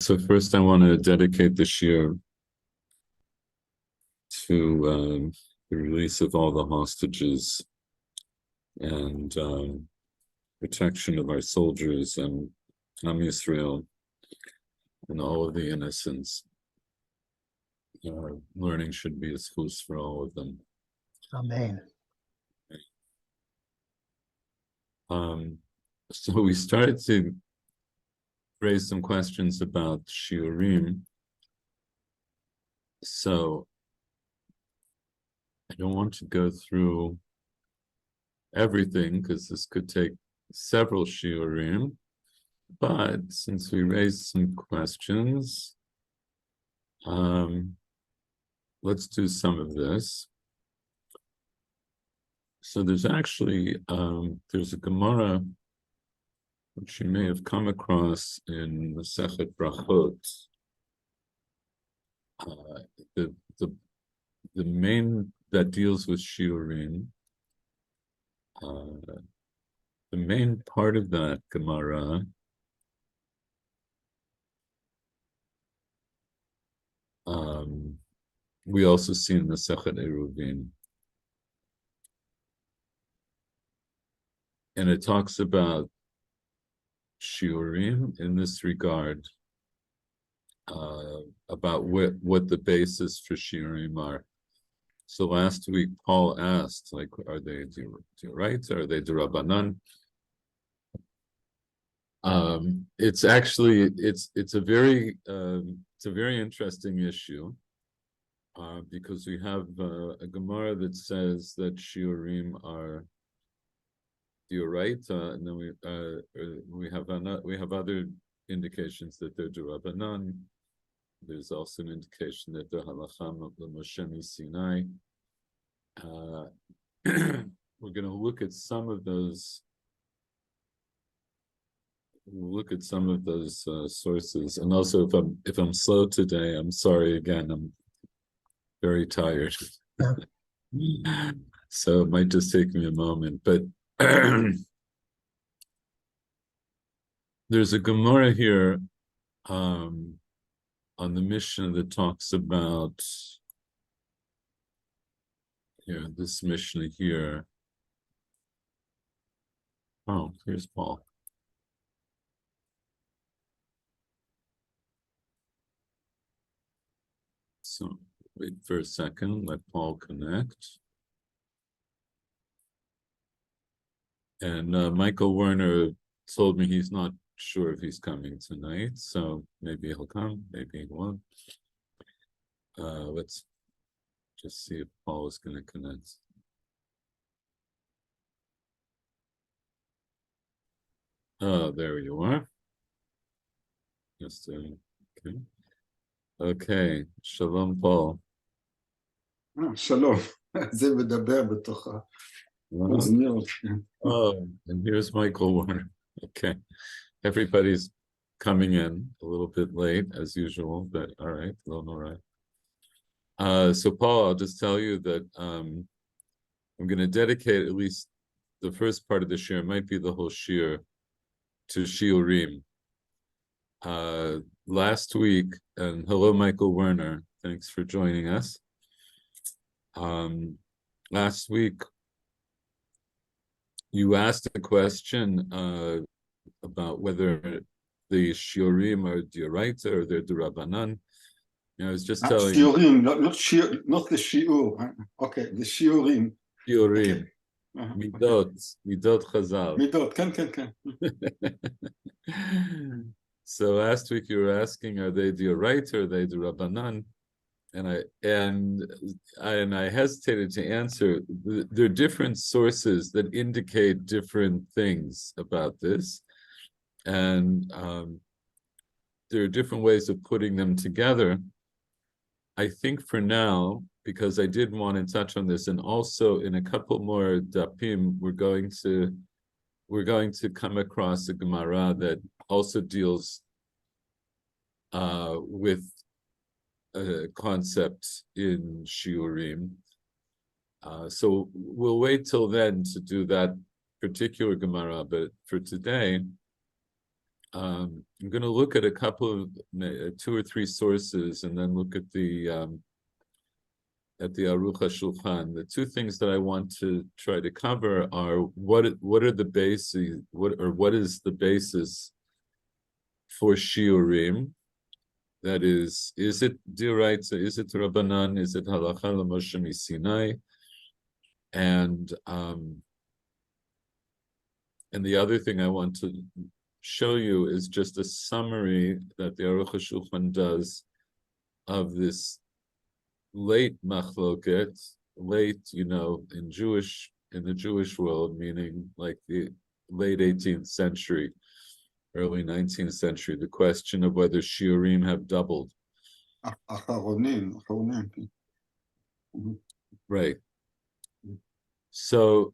So first I want to dedicate this year to the release of all the hostages and protection of our soldiers and Am Yisrael and all of the innocents. Learning should be a schus for all of them. Amen. So we started to raise some questions about shiurim. So I don't want to go through everything because this could take several shiurim, but since we raised some questions, let's do some of this. So there's actually there's a Gemara which you may have come across in the Masechet Brachot. The main that deals with shiurim. The main part of that Gemara we also see in the Masechet Eruvin. And it talks about shiurim in this regard, about what the basis for shiurim are. So last week, Paul asked, like, are they d'oraita? Are they d'Rabbanan? It's actually it's a very interesting issue, because we have a Gemara that says that shiurim are d'oraita, and then we have other indications that they're d'Rabbanan. There's also an indication that they're halacham of the Moshe Sinai. We're going to look at some of those. We'll look at some of those sources, and also if I'm slow today, I'm sorry again. I'm very tired, so it might just take me a moment. But there's a Gemara here on the Mishnah that talks about this Mishnah here. Oh, here's Paul. So wait for a second, let Paul connect. And Michael Werner told me he's not sure if he's coming tonight, so maybe he'll come, maybe he won't. Let's just see if Paul is going to connect. Oh, there you are. Just okay. Okay, Shalom, Paul. שלום, זה מדבר בתוך האוזניות. Oh, and here's Michael Warner. Okay, everybody's coming in a little bit late as usual, but all right, all right. So Paul, I'll just tell you that I'm going to dedicate at least the first part of the shir, might be the whole shir, to shiurim. Last week, and hello, Michael Werner. Thanks for joining us. Last week, you asked a question about whether the shiurim are d'oraita or they're d'Rabbanan. I was just telling you. שיעורים, not the שיעור. Okay, the שיעורים. Shiurim. Midot Chazal. מידות, כן, כן, כן. So last week you were asking, are they d'oraita or are they d'Rabbanan? And I hesitated to answer. There are different sources that indicate different things about this, and there are different ways of putting them together. I think for now, because I did want to touch on this, and also in a couple more dapim, we're going to come across a Gemara that also deals with a concept in shiurim. So we'll wait till then to do that particular Gemara, but for today, I'm going to look at a couple of 2 or 3 sources, and then look at the Aruch HaShulchan. The 2 things that I want to try to cover are what are the bases, what is the basis for shiurim? That is it dioraita? Is it Rabbanan? Is it halacha l'Moshe miSinai? And the other thing I want to show you is just a summary that the Aruch HaShulchan does of this late machloket, late, in the Jewish world, meaning like the late 18th century, early 19th century, the question of whether shiurim have doubled. אחרונים. Right. So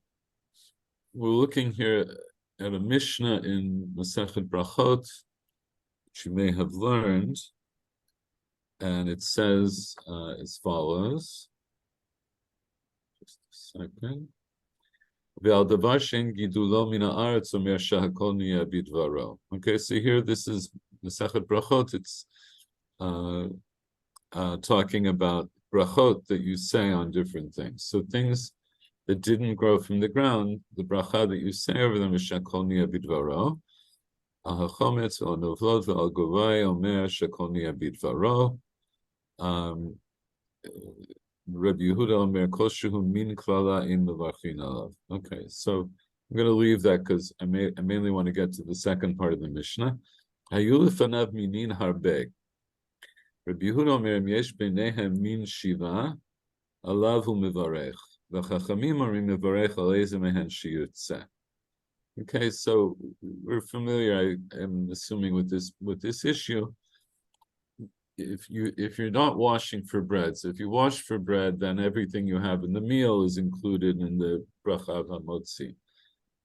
we're looking here at a Mishnah in Masechet Brachot, which you may have learned, and it says as follows. Just a second. Okay, so here this is Masechet Brachot. It's talking about brachot that you say on different things. So things that didn't grow from the ground, the bracha that you say over them is shakol niya bidvaro. Ahachometz al novlot ve'al govai omer shakol niya bidvaro. Rabbi Yehuda omer kol shehu min klala in mevarchin alav. Okay, so I'm going to leave that because I mainly want to get to the second part of the Mishnah. Hayu lefanav minin harbeg. Rabbi Yehuda omer im yesh beinehem min shiva alav hu mevarech. Okay, so we're familiar, I am assuming, with this issue. If you're not washing for bread, so if you wash for bread, then everything you have in the meal is included in the bracha of hamotzi,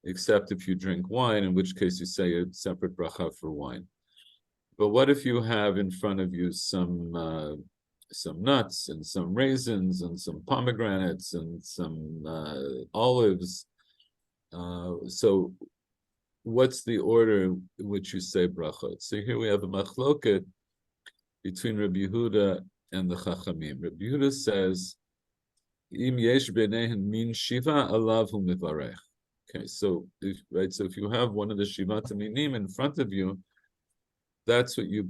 except if you drink wine, in which case you say a separate bracha for wine. But what if you have in front of you some nuts and some raisins and some pomegranates and some olives? So what's the order in which you say brachot? So here we have a machloket between Rabbi Yehuda and the Chachamim. Rabbi Yehuda says, Im yesh b'neihen min shiva alav hu mivarech. Okay, so if you have one of the shivat minim in front of you, that's what you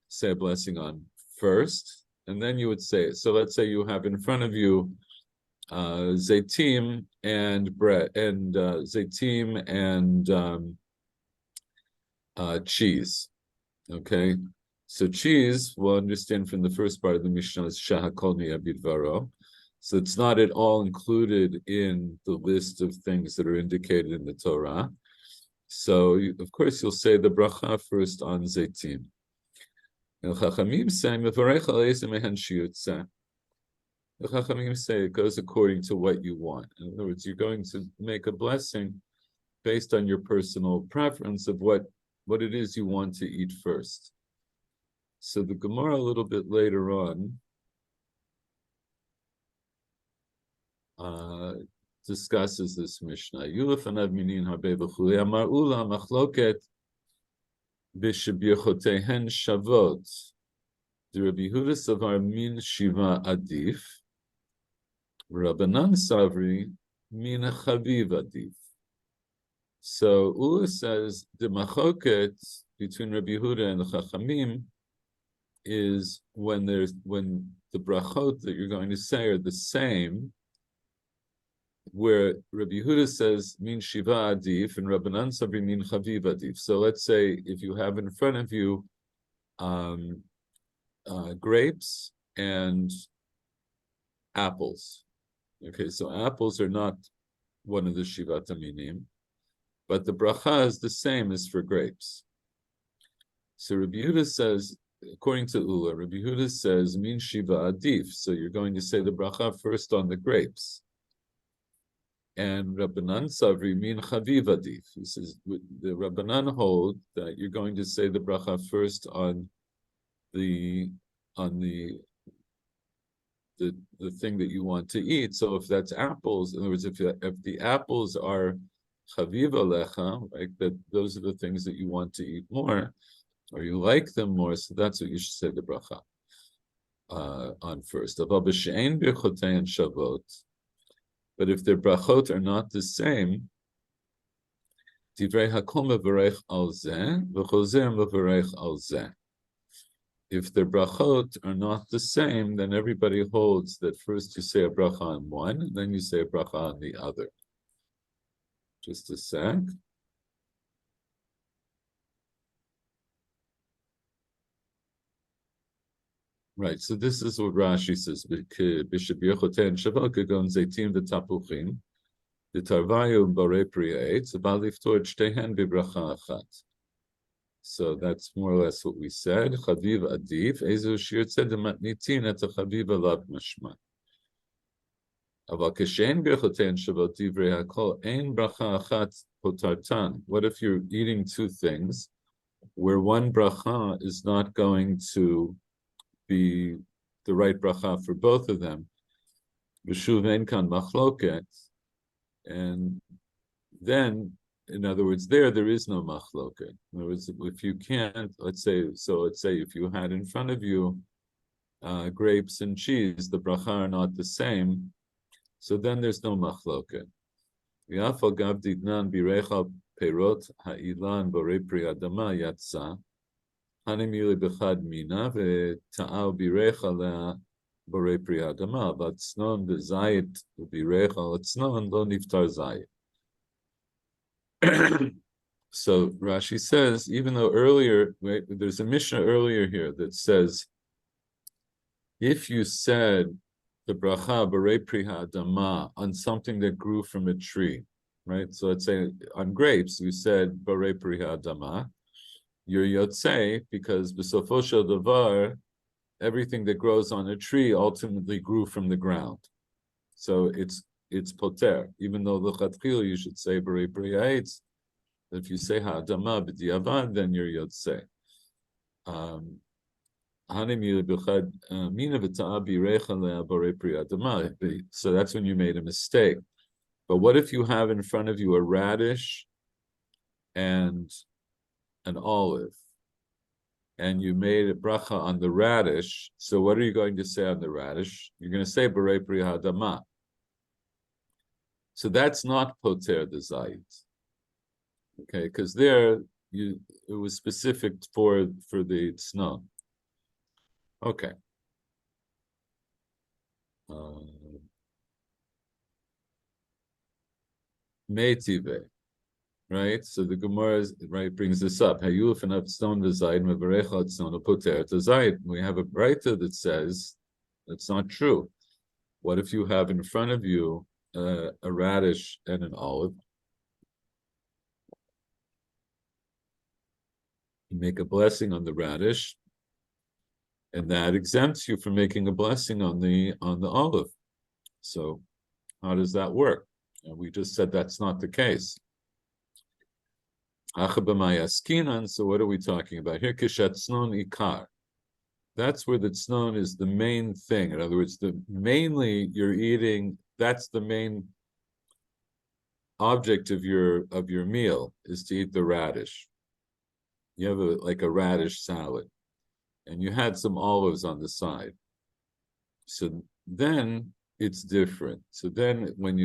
say a blessing on first, and then you would say it. So let's say you have in front of you zaitim and bread, and zaitim and cheese. Okay, so cheese, we'll understand from the first part of the Mishnah, is shahakol niya bidvaro. So it's not at all included in the list of things that are indicated in the Torah. So of course you'll say the bracha first on zaitim. And Chachamim say mevarech aleis mehen shiyutzeh. The Chachamim say it goes according to what you want. In other words, you're going to make a blessing based on your personal preference of what it is you want to eat first. So the Gemara a little bit later on discusses this Mishnah. Yulefanav minin harbe v'chuli amar ula machloket b'shebirchotehen shavot. The Rabbi Yehuda savar min shiva adif. Rabbanan savri min chaviv adif. So Ula says the machoket between Rabbi Yehuda and the Chachamim is when the brachot that you're going to say are the same, where Rabbi Yehuda says min shiva adif and Rabbanan savri min chaviv adif. So let's say if you have in front of you grapes and apples. Okay, so apples are not one of the shivat aminim, but the bracha is the same as for grapes. So Rabbi Yehuda says, according to Ula, Rabbi Yehuda says min shiva adif. So you're going to say the bracha first on the grapes. And Rabbanan savri min chaviv adif. He says the Rabbanan hold that you're going to say the bracha first on the thing that you want to eat. So if that's apples, in other words, if the apples are chaviv alecha, right? That those are the things that you want to eat more, or you like them more. So that's what you should say the bracha on first. But if their brachot are not the same, divrei hakol mevarech al zeh v'chozer mevarech al zeh. If the brachot are not the same, then everybody holds that first you say a bracha on one, and then you say a bracha on the other. Just a sec. Right, so this is what Rashi says. Bishop Yechoten Shavak Gon Zaitim v'Tapuchim v'Tarvayu Barei Priya Eitz v'Baliftor Shtehen v'Bracha Achat. So that's more or less what we said. Chaviv Adif Ezu Shir Tzed Matnitin Et Chaviv Alav Mashma. Aval Keshen Yechoten Shavak Divrei Hakol Ein Bracha Achat Potartan. What if you're eating two things, where one bracha is not going to be the right bracha for both of them? B'shuv ein kan machloket, and then, in other words, there is no machloket. In other words, if you can't, let's say if you had in front of you grapes and cheese, the bracha are not the same, so then there's no machloket. Yafal gav didnan birecha perot ha'ilan borei pri adama yatsa. Hanimili bechad mina ve'ta'al birecha le'a borei pri adama. Vatznon v'zayit birecha latznon lo niftar zayit. So Rashi says, even though earlier, right, there's a Mishnah earlier here that says, if you said the bracha borei pri adama on something that grew from a tree, right? So let's say on grapes, you said borei pri adama. You're yotzei because b'sofo shel davar, everything that grows on a tree ultimately grew from the ground. So it's poter, even though l'chatchila you should say borei pri ha'etz. If you say ha'adama b'diavad, then you're yotzei. So that's when you made a mistake. But what if you have in front of you a radish and an olive, and you made a bracha on the radish? So what are you going to say on the radish? You're going to say borei pri ha'adama. So that's not poter the zayit, okay? Because there it was specific for the tznon. Okay. Meitive, right? So the Gemara brings this up. Hayuf and stone v'zayid mevarecha tznon poter to zayid. We have a brayta that says that's not true. What if you have in front of you a radish and an olive? You make a blessing on the radish, and that exempts you from making a blessing on the olive. So how does that work? And we just said that's not the case. So what are we talking about here? Kishatznon ikar. That's where the tznon is the main thing. In other words, mainly you're eating. That's the main object of your meal, is to eat the radish. You have like a radish salad, and you had some olives on the side. So then it's different. So then when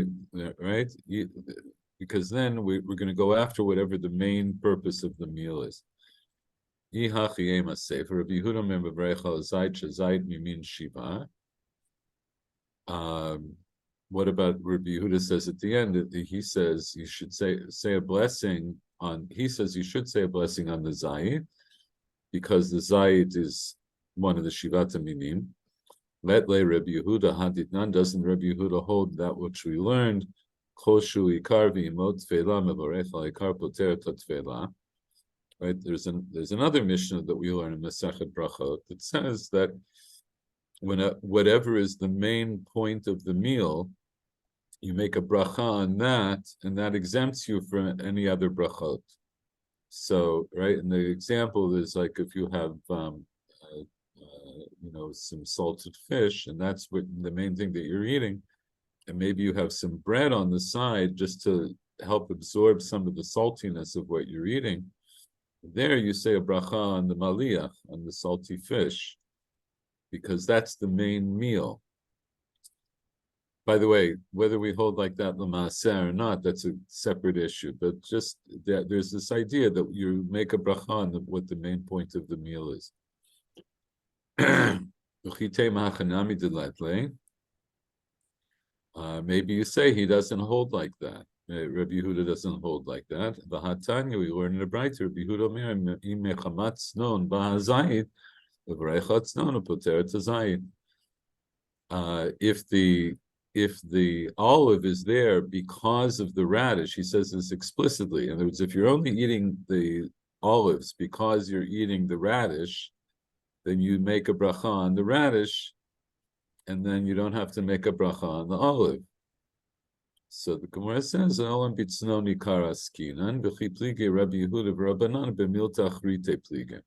because then we're going to go after whatever the main purpose of the meal is. What about Rabbi Yehuda says at the end? He says you should say a blessing on. He says you should say a blessing on the zayit, because the zayit is one of the shivata minim. Let lay Rabbi Yehuda haditnan. Doesn't Rabbi Yehuda hold that which we learned? Choshu ikar v'imot tefela mevarech al ikar poter tefela. Right? There's another Mishnah that we learn in Masechet Brachot that says that when whatever is the main point of the meal, you make a bracha on that, and that exempts you from any other brachot. So, right, and the example is like if you have some salted fish, and that's what the main thing that you're eating, and maybe you have some bread on the side just to help absorb some of the saltiness of what you're eating, there you say a bracha on the maliyach, on the salty fish, because that's the main meal. By the way, whether we hold like that l'maaseh or not, that's a separate issue. But just that there's this idea that you make a bracha on what the main point of the meal is. Maybe you say he doesn't hold like that. Rabbi Yehuda doesn't hold like that. V'hatanya, we learn in the Braita, Rabbi Yehuda omer, im mechamat tznon ba'hazayit, v'varecha tznon u'poter et hazayit. If the olive is there because of the radish, he says this explicitly. In other words, if you're only eating the olives because you're eating the radish, then you make a bracha on the radish, and then you don't have to make a bracha on the olive. So the Gemara says, "Olam bitznoni karaskinan v'chi plige Rabbi Yehuda v'Rabbanan b'milta achrite plige."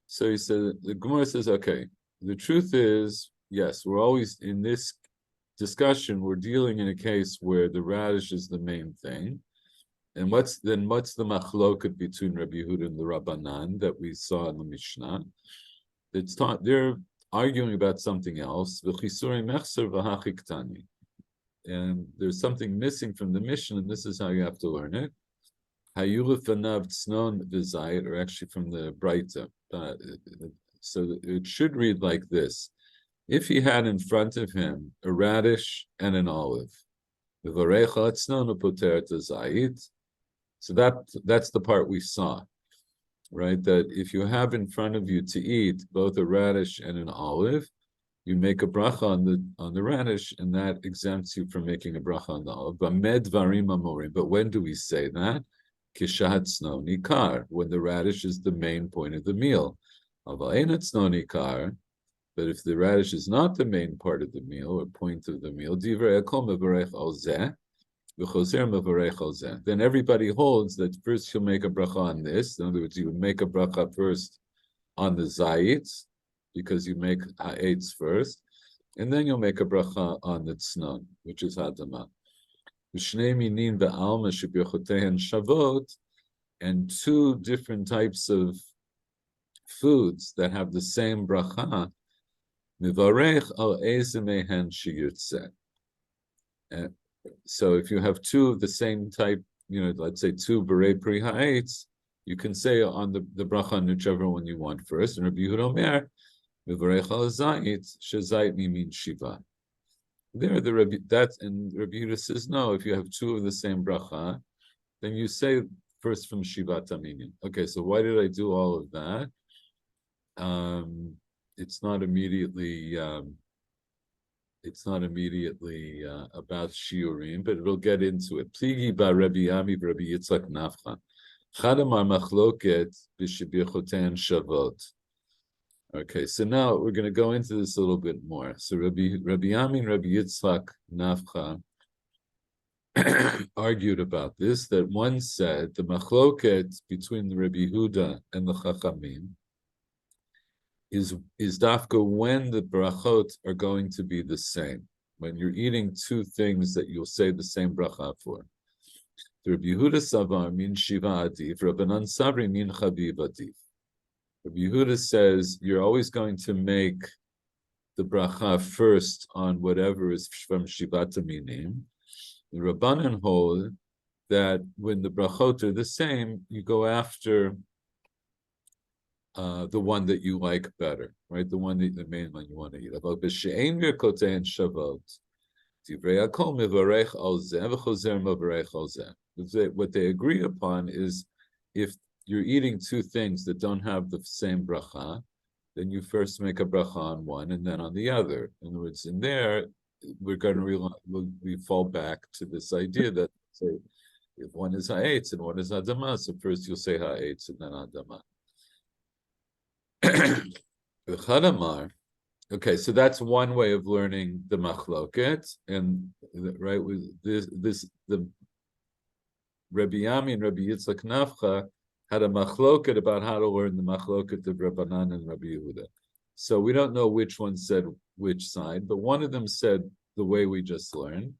So he said, the Gemara says, okay, the truth is, yes, we're always in this discussion, we're dealing in a case where the radish is the main thing. And what's the machloket between Rabbi Yehuda and the Rabbanan that we saw in the Mishnah? It's taught, they're arguing about something else. And there's something missing from the Mishnah, and this is how you have to learn it. Or actually from the Braita. So it should read like this. If he had in front of him a radish and an olive, so that's the part we saw, right? That if you have in front of you to eat both a radish and an olive, you make a bracha on the radish, and that exempts you from making a bracha on the olive. But when do we say that? When the radish is the main point of the meal. But if the radish is not the main part of the meal or point of the meal, then everybody holds that first you'll make a bracha on this. In other words, you would make a bracha first on the zayit, because you make ha'etz first, and then you'll make a bracha on the tznon, which is hadama. And two different types of foods that have the same bracha, so if you have two of the same type, let's say two berei pri ha'etz, you can say on the bracha on whichever one you want first. And Rabbi Yehuda omer, mivarech al zayit, shezayit mimin shiva. There, and Rabbi Yehuda says, no, if you have two of the same bracha, then you say first from shiva taminim. Okay, so why did I do all of that? It's not immediately about shiurim, but it'll get into it. Pligi ba Rabbi Ami Rabbi Yitzchak Nafcha. Chadamar machloket b'shibirchotein shavot. Okay, so now we're going to go into this a little bit more. So Rabbi Ami and Rabbi Yitzchak Nafcha argued about this, that one said the machloket between the Rabbi Yehuda and the Chachamim is dafka when the brachot are going to be the same, when you're eating two things that you'll say the same bracha for. The Rabbi Yehuda savar min shiva adif, Rabbanan savri min chaviv adif. Rabbi Yehuda says you're always going to make the bracha first on whatever is from Shivata Minim. The Rabbanan hold that when the brachot are the same, you go after the one that you like better, right? The main one you want to eat. What they agree upon is if you're eating two things that don't have the same bracha, then you first make a bracha on one and then on the other. In other words, in there, we're going to realize, we fall back to this idea that, say, if one is ha'etz and one is adama, so first you'll say ha'etz and then adama. Okay, so that's one way of learning the machloket, and right with the Rabbi Yami and Rabbi Yitzchak Nafcha had a machloket about how to learn the machloket of Rabbanan and Rabbi Yehuda. So we don't know which one said which side, but one of them said the way we just learned.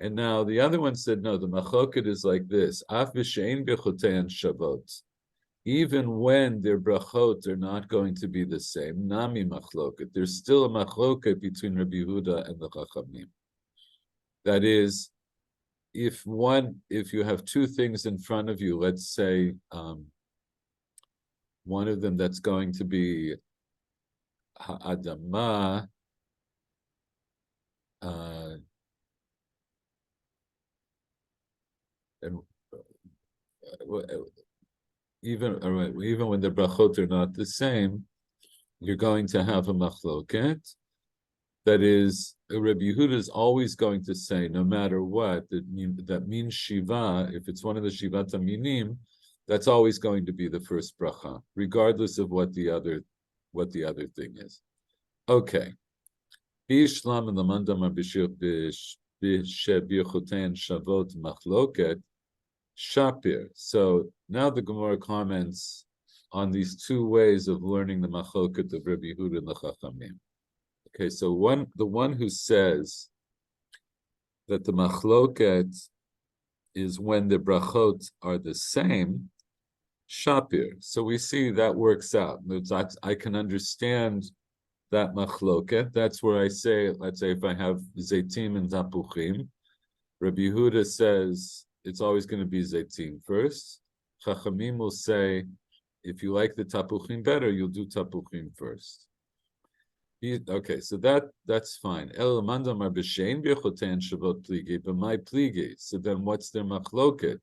And now the other one said, no, the machloket is like this. Af v'shein b'chotein shavot. Even when their brachot are not going to be the same, nami machloket. There's still a machloket between Rabbi Yehuda and the Chachamim. That is, if you have two things in front of you, let's say one of them that's going to be ha'adama, and even when the brachot are not the same, you're going to have a machloket. That is, Rabbi Yehuda is always going to say, no matter what, that means shiva. If it's one of the shivat aminim, that's always going to be the first bracha, regardless of what the other thing is. Okay. Bishlam and the mandamar b'shebichotein shavot machloket shapir. So now the Gemara comments on these two ways of learning the machloket of Rabbi Yehuda and the Chachamim. Okay, so the one who says that the machloket is when the brachot are the same, shapir. So we see that works out. I can understand that machloket. That's where I say, let's say if I have zaitim and tapuchim, Rabbi Yehuda says it's always going to be zaitim first. Chachamim will say, if you like the tapuchim better, you'll do tapuchim first. Okay, so that's fine. But my pligi. So then, what's their machloket?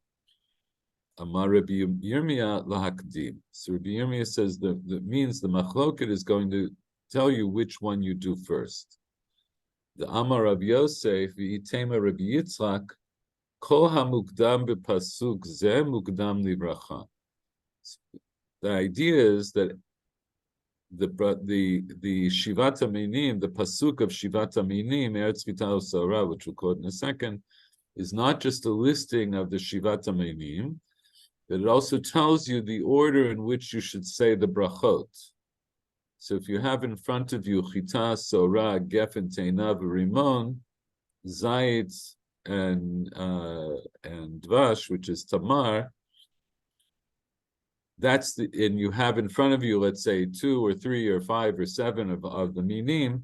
Amar Rabbi Yirmiyah lahakdim. So Rabbi Yirmiyah says that means the machloket is going to tell you which one you do first. The Amar Rabbi Yosef v'itema Rabbi Yitzchak kol hamukdam b'pasuk zeh mukdam livracha. The idea is that the Shivat Aminim, the pasuk of Shivat Aminim, Eretz Vital Sarah, which we'll quote in a second, is not just a listing of the Shivat Aminim, but it also tells you the order in which you should say the brachot. So if you have in front of you Chita, Sorah, Gefen, Teinav, Rimon, Zayit, and Dvash, which is Tamar, and you have in front of you, let's say 2 or 3 or 5 or 7 of the minim,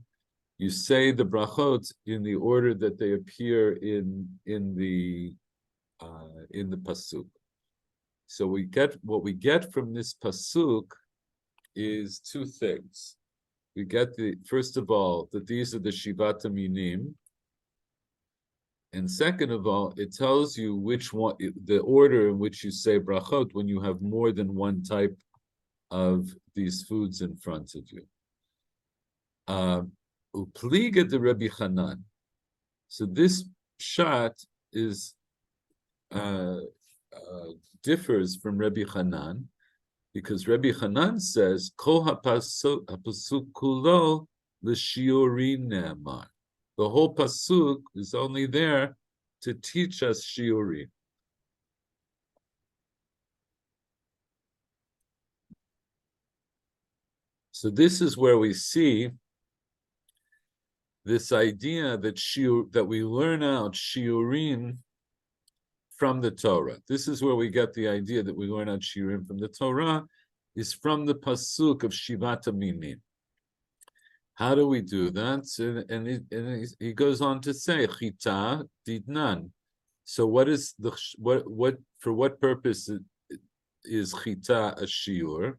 you say the brachot in the order that they appear in the pasuk. So what we get from this pasuk is two things. We get first of all that these are the shivat minim, and second of all, it tells you which one, the order in which you say brachot when you have more than one type of these foods in front of you. Upliga de Rabbi Hanan. So this shot is differs from Rabbi Hanan because Rabbi Hanan says kol hapasuk kulo l'shiurim ne'amar. The whole pasuk is only there to teach us shiurim. So this is where we see this idea that we learn out shiurim from the Torah. This is where we get the idea that we learn out shiurim from the Torah is from the pasuk of Shivat Aminim. How do we do that? And he goes on to say, Chita didnan. So for what purpose is Chita a shiur?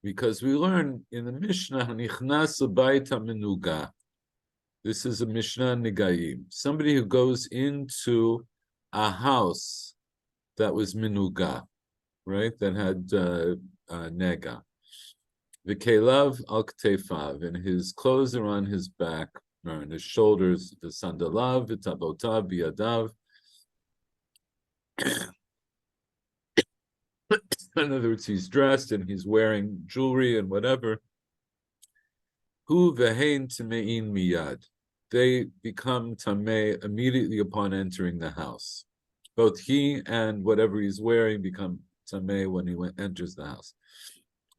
Because we learn in the Mishnah, Nichnas Bayta Menuga. This is a Mishnah Nigayim. Somebody who goes into a house that was Menuga, right? That had nega. V'kelav al ktefav, and his clothes are on his back, or on his shoulders. V'sandalav, v'tabotav, biyadav. In other words, he's dressed and he's wearing jewelry and whatever. Hu v'hein tamein miyad. They become tamei immediately upon entering the house. Both he and whatever he's wearing become tamei when he enters the house.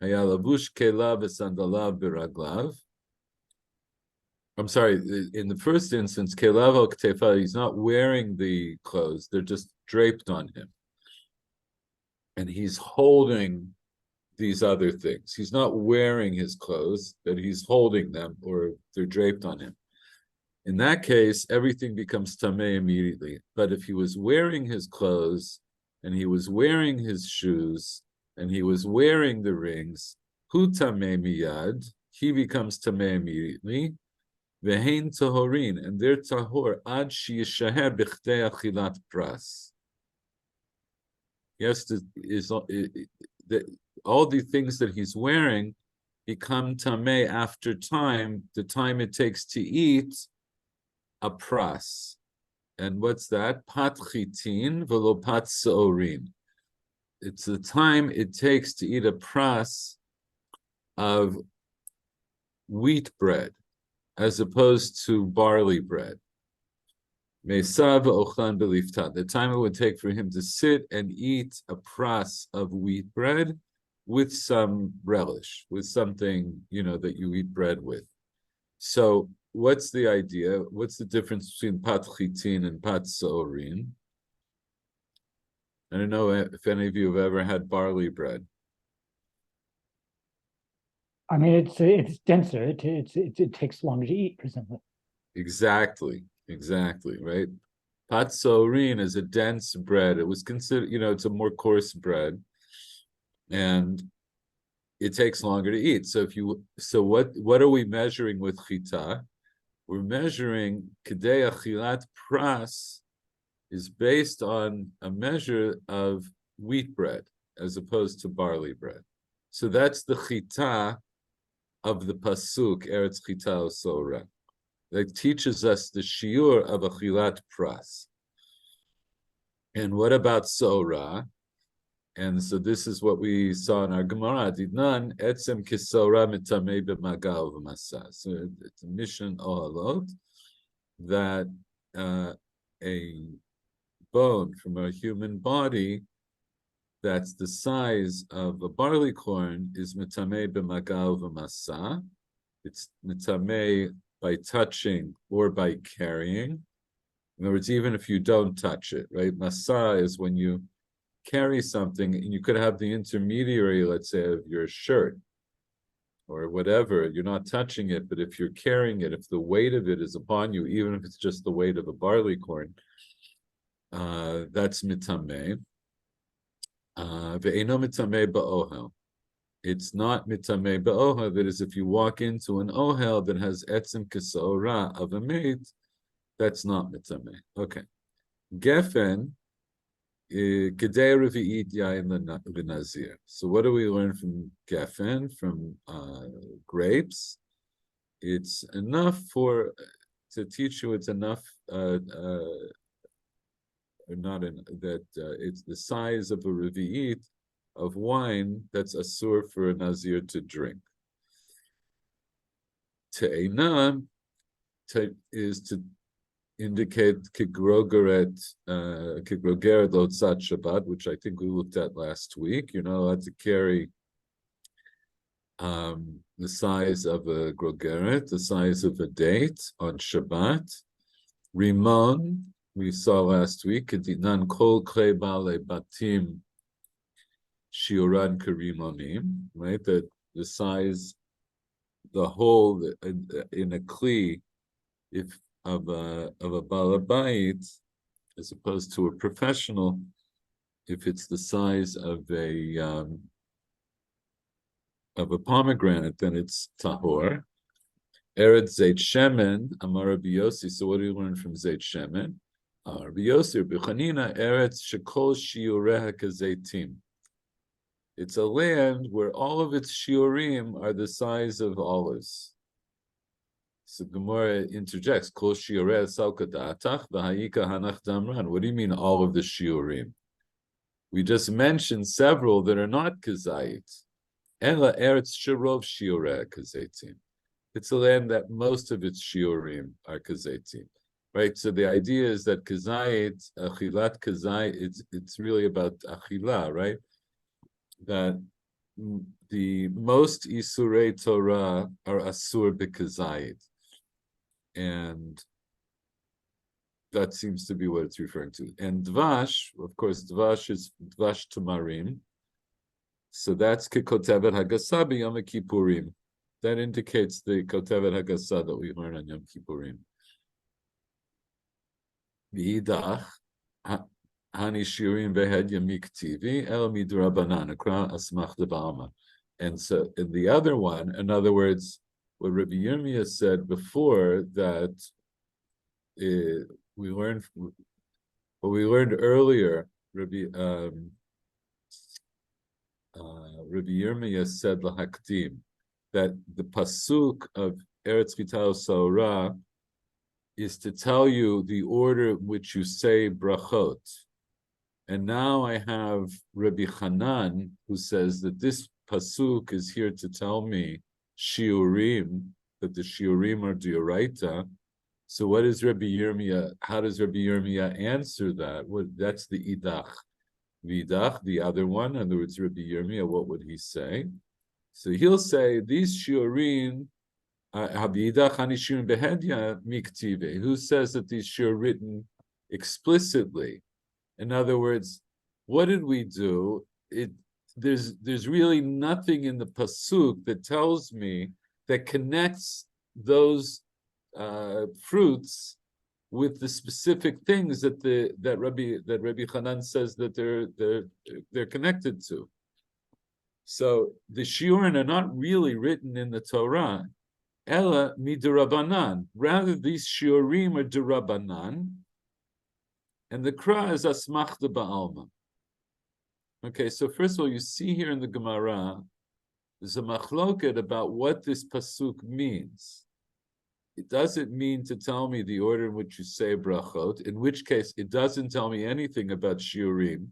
Hayalavush kelav v'sandalav b'raglav. I'm sorry, in the first instance, Kelavo Ktefa, he's not wearing the clothes, they're just draped on him. And he's holding these other things. He's not wearing his clothes, but he's holding them or they're draped on him. In that case, everything becomes tameh immediately. But if he was wearing his clothes and he was wearing his shoes and he was wearing the rings, hu tameh miyad, he becomes tameh immediately. Vehein tahorin, and they're tahor ad sheyishaher b'chtei achilat pras. Yes, all the things that he's wearing become tameh after time, the time it takes to eat a pras. And what's that? Pat chitin velo pat seorin. It's the time it takes to eat a pras of wheat bread as opposed to barley bread. Mesav ochlan beliftat. The time it would take for him to sit and eat a pras of wheat bread with some relish, with something, that you eat bread with. So what's the idea? What's the difference between pat chitin and pat seorin? I don't know if any of you have ever had barley bread. I mean, it's denser. It takes longer to eat, presumably. Exactly, right? Pat seorin is a dense bread. It was considered, it's a more coarse bread, and it takes longer to eat. So what are we measuring with chita? We're measuring kedei achilat pras is based on a measure of wheat bread as opposed to barley bread. So that's the chita of the pasuk Eretz Chita Osora that teaches us the shiur of achilat pras. And what about Sora? And so this is what we saw in our Gemara. Didnan etzem kisora mitamei b'magal v'masa. So it's a mission ohalot that a bone from a human body that's the size of a barley corn is mitamei b'magal v'masa. It's mitamei by touching or by carrying. In other words, even if you don't touch it, right? Masa is when you carry something and you could have the intermediary, let's say, of your shirt or whatever. You're not touching it, but if you're carrying it, if the weight of it is upon you, even if it's just the weight of a barley corn, that's mitameh. Ve'eno mitameh ba'ohel. It's not mitameh ba'ohel. That is, if you walk into an ohel that has etzem kesora of a mate, that's not mitameh. Okay. Gefen, kedei revi'it yain l'nazir. So what do we learn from gefen, from grapes? It's enough to teach you. It's enough, or not that it's the size of a revi'it of wine that's asur for a nazir to drink. Te'ena is to indicate kigrogeret lotzat Shabbat, which I think we looked at last week. You're not allowed to carry the size of a grogeret, the size of a date on Shabbat. Rimon, we saw last week, Kedinan kol klei bale batim shiuran karimonim, right? That the size, the hole in a kli, if of a balabait, as opposed to a professional, if it's the size of a pomegranate, then it's tahor. Eretz zeit shemen, amar Rabbi Yossi. So what do you learn from zeit shemen? Rabbi Yossi, Rabbi Chanina, eretz shekol shiureha kazeitim. It's a land where all of its shiurim are the size of olives. So Gemara interjects, Kol shiurei salkadatach v'hayika hanach damran. What do you mean all of the shiurim? We just mentioned several that are not kazait. Ela eretz shirov shiurei kazeitim. It's a land that most of its shiurim are kazeitim. Right? So the idea is that kazait, achilat kazait, it's really about achila, right? That the most isurei Torah are asur b'kazait. And that seems to be what it's referring to. And dvash, of course, dvash is dvash tamarim. So that's kikotevet hagasa b'yom kippurim. That indicates the kotevet hagasa that we learn on Yom Kippurim. V'idach hani shiurim behed yamik tivi el midrabanan akra asmach debalma. And so in the other one, in other words, what Rabbi Yirmiyah said before that we learned what we learned earlier. Rabbi Yirmiyah said lahakdim that the pasuk of Eretz Chitao Saorah is to tell you the order in which you say brachot. And now I have Rabbi Hanan who says that this pasuk is here to tell me shiurim, that the shiurim are d'oraita. So what is Rabbi Yirmiyah? How does Rabbi Yirmiyah answer that? That's the idach. Vidach, the other one, in other words, Rabbi Yirmiyah, what would he say? So he'll say, these shiurim, who says that these shiur are written explicitly? In other words, what did we do? There's really nothing in the pasuk that tells me that connects those fruits with the specific things that Rabbi Hanan says that they're connected to. So the shiurim are not really written in the Torah, ela midurabanan. Rather, these shiurim are durabanan, and the kra is asmachta ba'alma. Okay, so first of all, you see here in the Gemara, there's a machloket about what this pasuk means. It doesn't mean to tell me the order in which you say brachot, in which case it doesn't tell me anything about shiurim.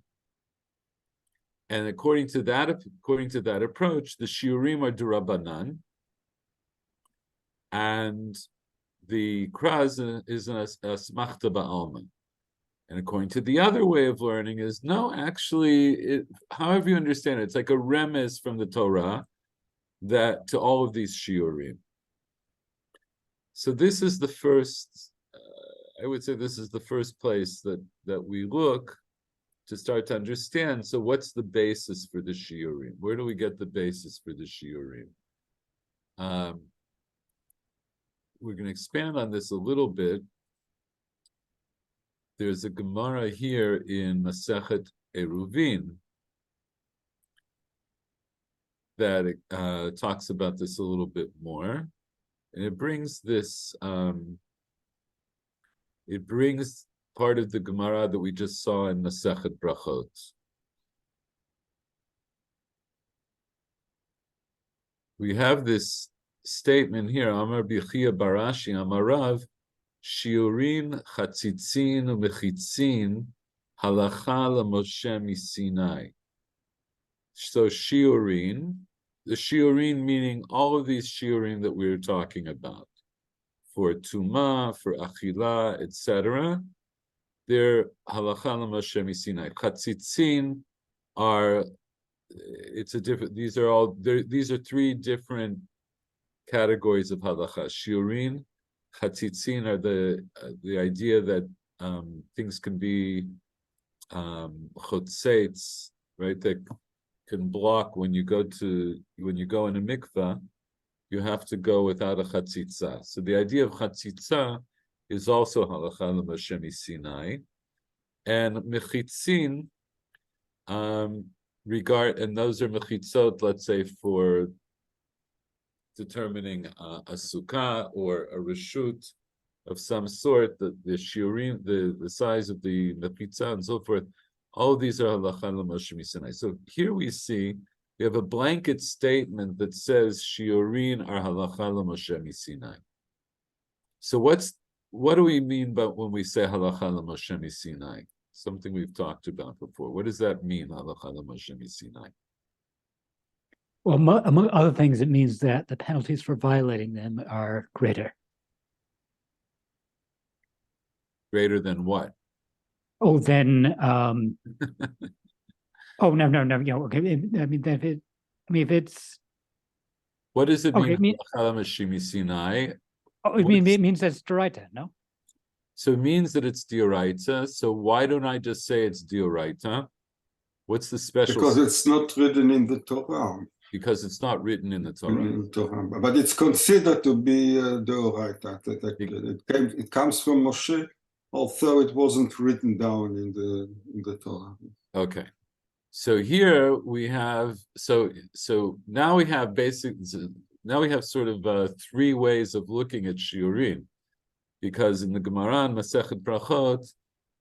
And according to that approach, the shiurim are durabanan, and the kraz is an asmachta ba'alma. And according to the other way of learning is, no, actually, however you understand it, it's like a remez from the Torah that to all of these shiurim. So this is the first, I would say this is the first place that we look to start to understand, so what's the basis for the shiurim? Where do we get the basis for the shiurim? We're going to expand on this a little bit. There's a Gemara here in Masechet Eruvin that talks about this a little bit more. And it brings this, it brings part of the Gemara that we just saw in Masechet Brachot. We have this statement here, Amar Bichia Barashi, Amarav, Shiurim Chatzitzin Umechitzin Halacha LaMoshe Misinai. So Shiurim, the shiurim meaning all of these shiurim that we were talking about, for tuma, for achila, etc. They're halacha l'Moshe misinai. Chatzitzin are, it's a different. These are three different categories of halacha. Shiurim, chatzitzin are the idea that things can be chotzeitz, right? That can block when you go in a mikvah, you have to go without a chatzitza. So the idea of chatzitza is also halacha l'Moshe misinai, and mechitzin and those are mechitzot, let's say, for determining a sukkah or a reshut of some sort, the shiurim, the size of the mechitza and so forth. All of these are halacha l'Moshe misinai. So here we have a blanket statement that says shiurim are halacha l'Moshe misinai. So what do we mean by when we say halacha l'Moshe misinai? Something we've talked about before. What does that mean, halacha l'Moshe misinai? Well, among other things, it means that the penalties for violating them are greater. Greater than what? Oh, then, oh, no, yeah, okay. If it's, what does it mean, okay, halacha l'Moshe misinai? Oh, it means it's Doraita, no? So it means that it's dioraita. So why don't I just say it's dioraita? What's the special? Because it's not written in the Torah. Because it's not written in the Torah. In Torah. But it's considered to be Deoraita. It comes from Moshe, although it wasn't written down in the Torah. Okay. So here we have so now we have sort of three ways of looking at shiurim, because in the Gemara in Masechet Brachot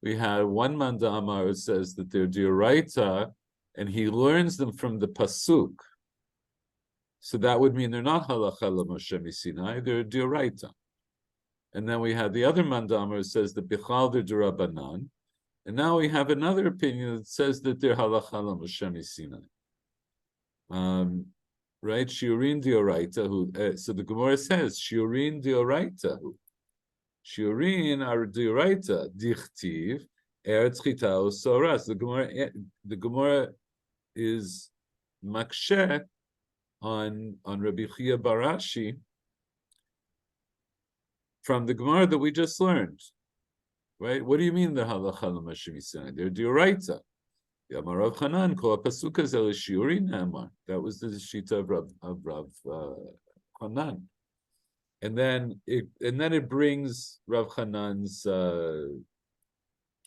we have one man d'amar who says that they're dioraita, and he learns them from the pasuk. So that would mean they're not halacha l'Moshe Sinai, they're dioraita. And then we have the other man d'amar who says that bichal they're d'Rabbanan. And now we have another opinion that says that they're halacha l'Moshe Sinai. Right? Shiurin dioraita. So the Gemara says shiurin dioraita. Shiurin are dioraita. Dichtiv eretz chita u'soras. The Gemara is maksheh on Rabbi Chia Barashi from the Gemara that we just learned. Right? What do you mean the halacha l'Moshe Sinai? They're dioraita. Yama Rav Hanan kol pasuk hazel shiurin amar. That was the shita of Rav Hanan, and then it brings Rav Hanan's kilu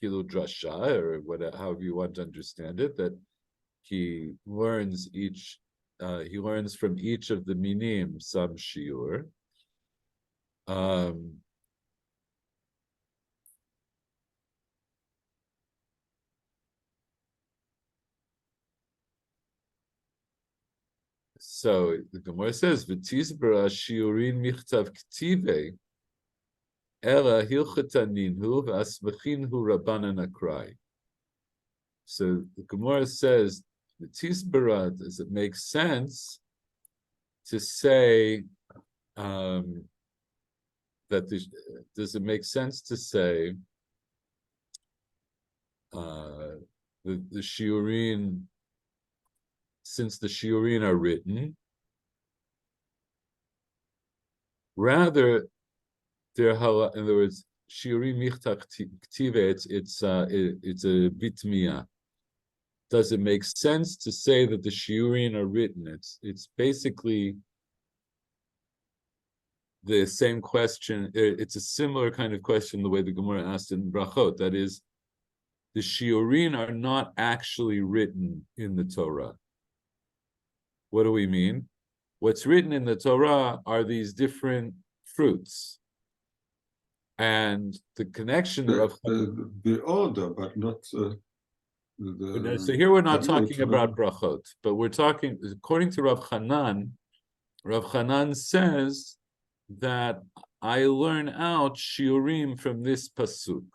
drasha, or whatever, however you want to understand it, that he learns from each of the minim some shiur. So the Gemara says, "V'tizbara shiurin michtav k'tive, ela hilchataninhu v'asmachinhu rabbanan akrai." So the Gemara says, "V'tizbara, does it make sense to say does it make sense to say the shiurin?" Since the shiurin are written, rather they're in other words, shiurin michtav k'tive. It's a bitmiya. Does it make sense to say that the shiurin are written? It's basically the same question. It's a similar kind of question the way the Gemara asked in Brachot. That is, the shiurin are not actually written in the Torah. What do we mean? What's written in the Torah are these different fruits, and the connection of the order, but not so here we're not talking about brachot, but we're talking according to Rav Hanan. Rav Hanan says that I learn out shiurim from this pasuk.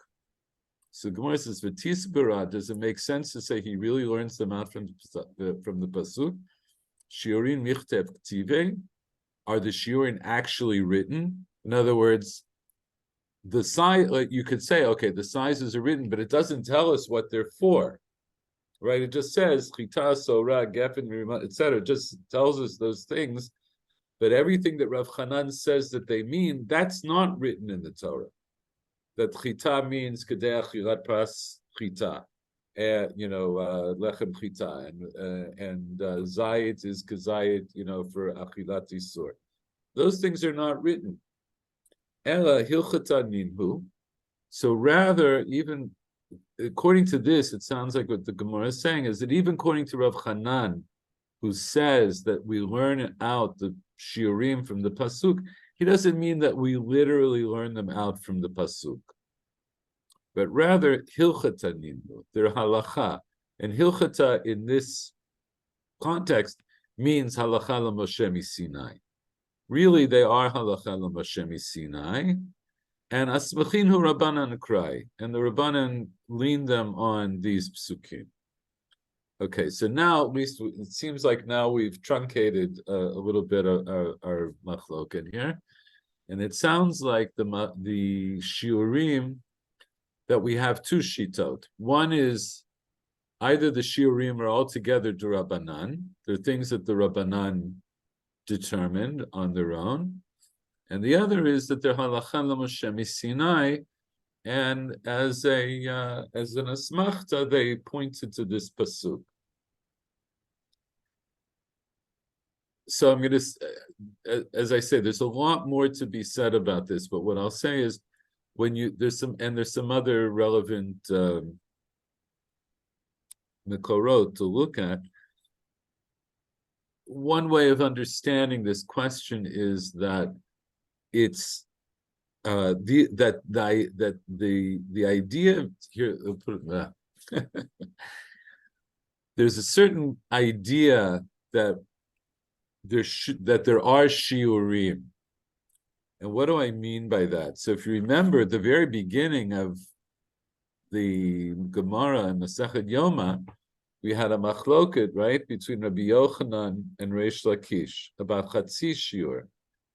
So Gemara says, "V'tisbara." Does it make sense to say he really learns them out from the pasuk? Shiurin michtav k'tive, are the shiurin actually written? In other words, the size, you could say, okay, the sizes are written, but it doesn't tell us what they're for, right? It just says chita, sora, gefen, etc. It just tells us those things, but everything that Rav Hanan says that they mean, that's not written in the Torah. That chita means kedei achilat pas chita. Lechem chita, and zayit is kazayit, for achilat isur. Those things are not written. Ela hilchata ninhu. So rather, even according to this, it sounds like what the Gemara is saying is that even according to Rav Hanan, who says that we learn out the shiurim from the pasuk, he doesn't mean that we literally learn them out from the pasuk, but rather hilchata ninhu, they're halacha, and hilchata in this context means halacha l'Moshe Sinai. Really, they are halacha l'Moshe Sinai, and asmachinhu rabbanan akrai, and the rabbanan lean them on these psukim. Okay, so now at least it seems like now we've truncated a little bit of our machloken here, and it sounds like the shiurim that we have two shitot. One is either the shiurim are altogether d'Rabbanan, they're things that the Rabbanan determined on their own, And the other is that they're halachan l'Moshe Sinai, and as an asmachta, they pointed to this pasuk. So I'm going to, as I say, there's a lot more to be said about this, but what I'll say is, there's some other relevant Mekorot to look at. One way of understanding this question is that it's the idea of, here, I'll put it there's a certain idea that there are shiurim. And what do I mean by that? So if you remember at the very beginning of the Gemara and Masechet Yoma, we had a machloket, right, between Rabbi Yochanan and Reish Lakish about Chatzi Shiur.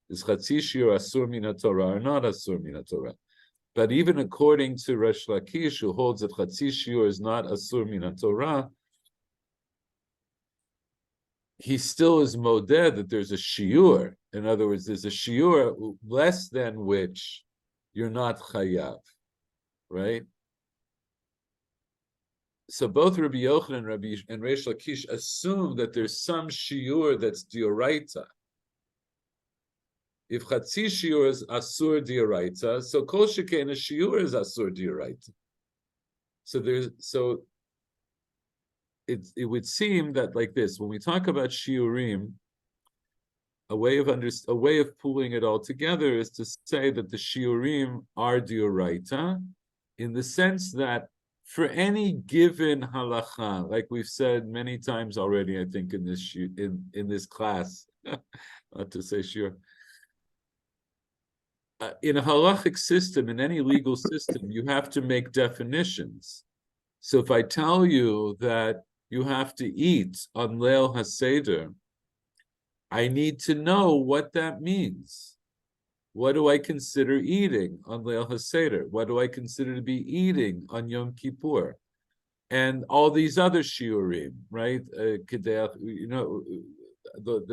Is Chatzi Shiur asur min Torah or not asur min Torah? But even according to Reish Lakish, who holds that Chatzi Shiur is not asur min Torah, he still is modeh that there's a shiur. In other words, there's a shiur less than which you're not chayav, right? So both Rabbi Yochanan and Reish Lakish assume that there's some shiur that's dioraita. If chatzi shiur is asur dioraita, so kol shekein a shiur is asur dioraita. So it would seem that like this, when we talk about shiurim, a way of pulling it all together is to say that the shiurim are dioraita, in the sense that for any given halacha, like we've said many times already, I think in this class, not to say sure, in a halachic system, in any legal system, you have to make definitions. So if I tell you that you have to eat on Leil HaSeder, I need to know what that means. What do I consider eating on Leil HaSeder? What do I consider to be eating on Yom Kippur? And all these other shiurim, right? The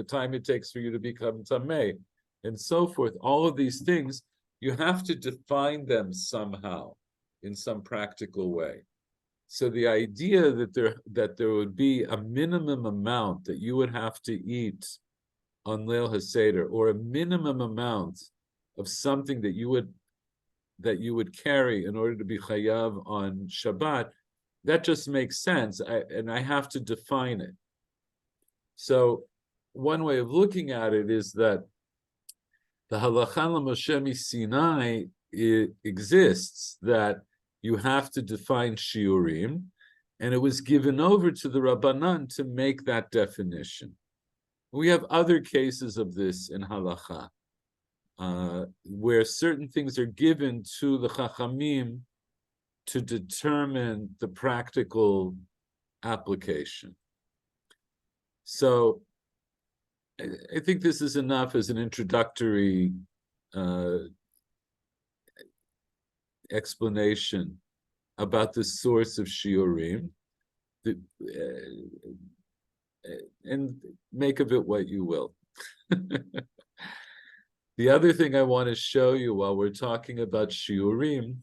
time it takes for you to become tameh, and so forth. All of these things, you have to define them somehow, in some practical way. So the idea that there would be a minimum amount that you would have to eat on Leil HaSeder, or a minimum amount of something that you would carry in order to be chayav on Shabbat, that just makes sense, and I have to define it. So one way of looking at it is that the halachan l'Moshe Sinai exists, that you have to define shiurim, and it was given over to the Rabbanan to make that definition. We have other cases of this in halacha, where certain things are given to the chachamim to determine the practical application. So I think this is enough as an introductory explanation about the source of shiurim, and make of it what you will. The other thing I want to show you while we're talking about shiurim,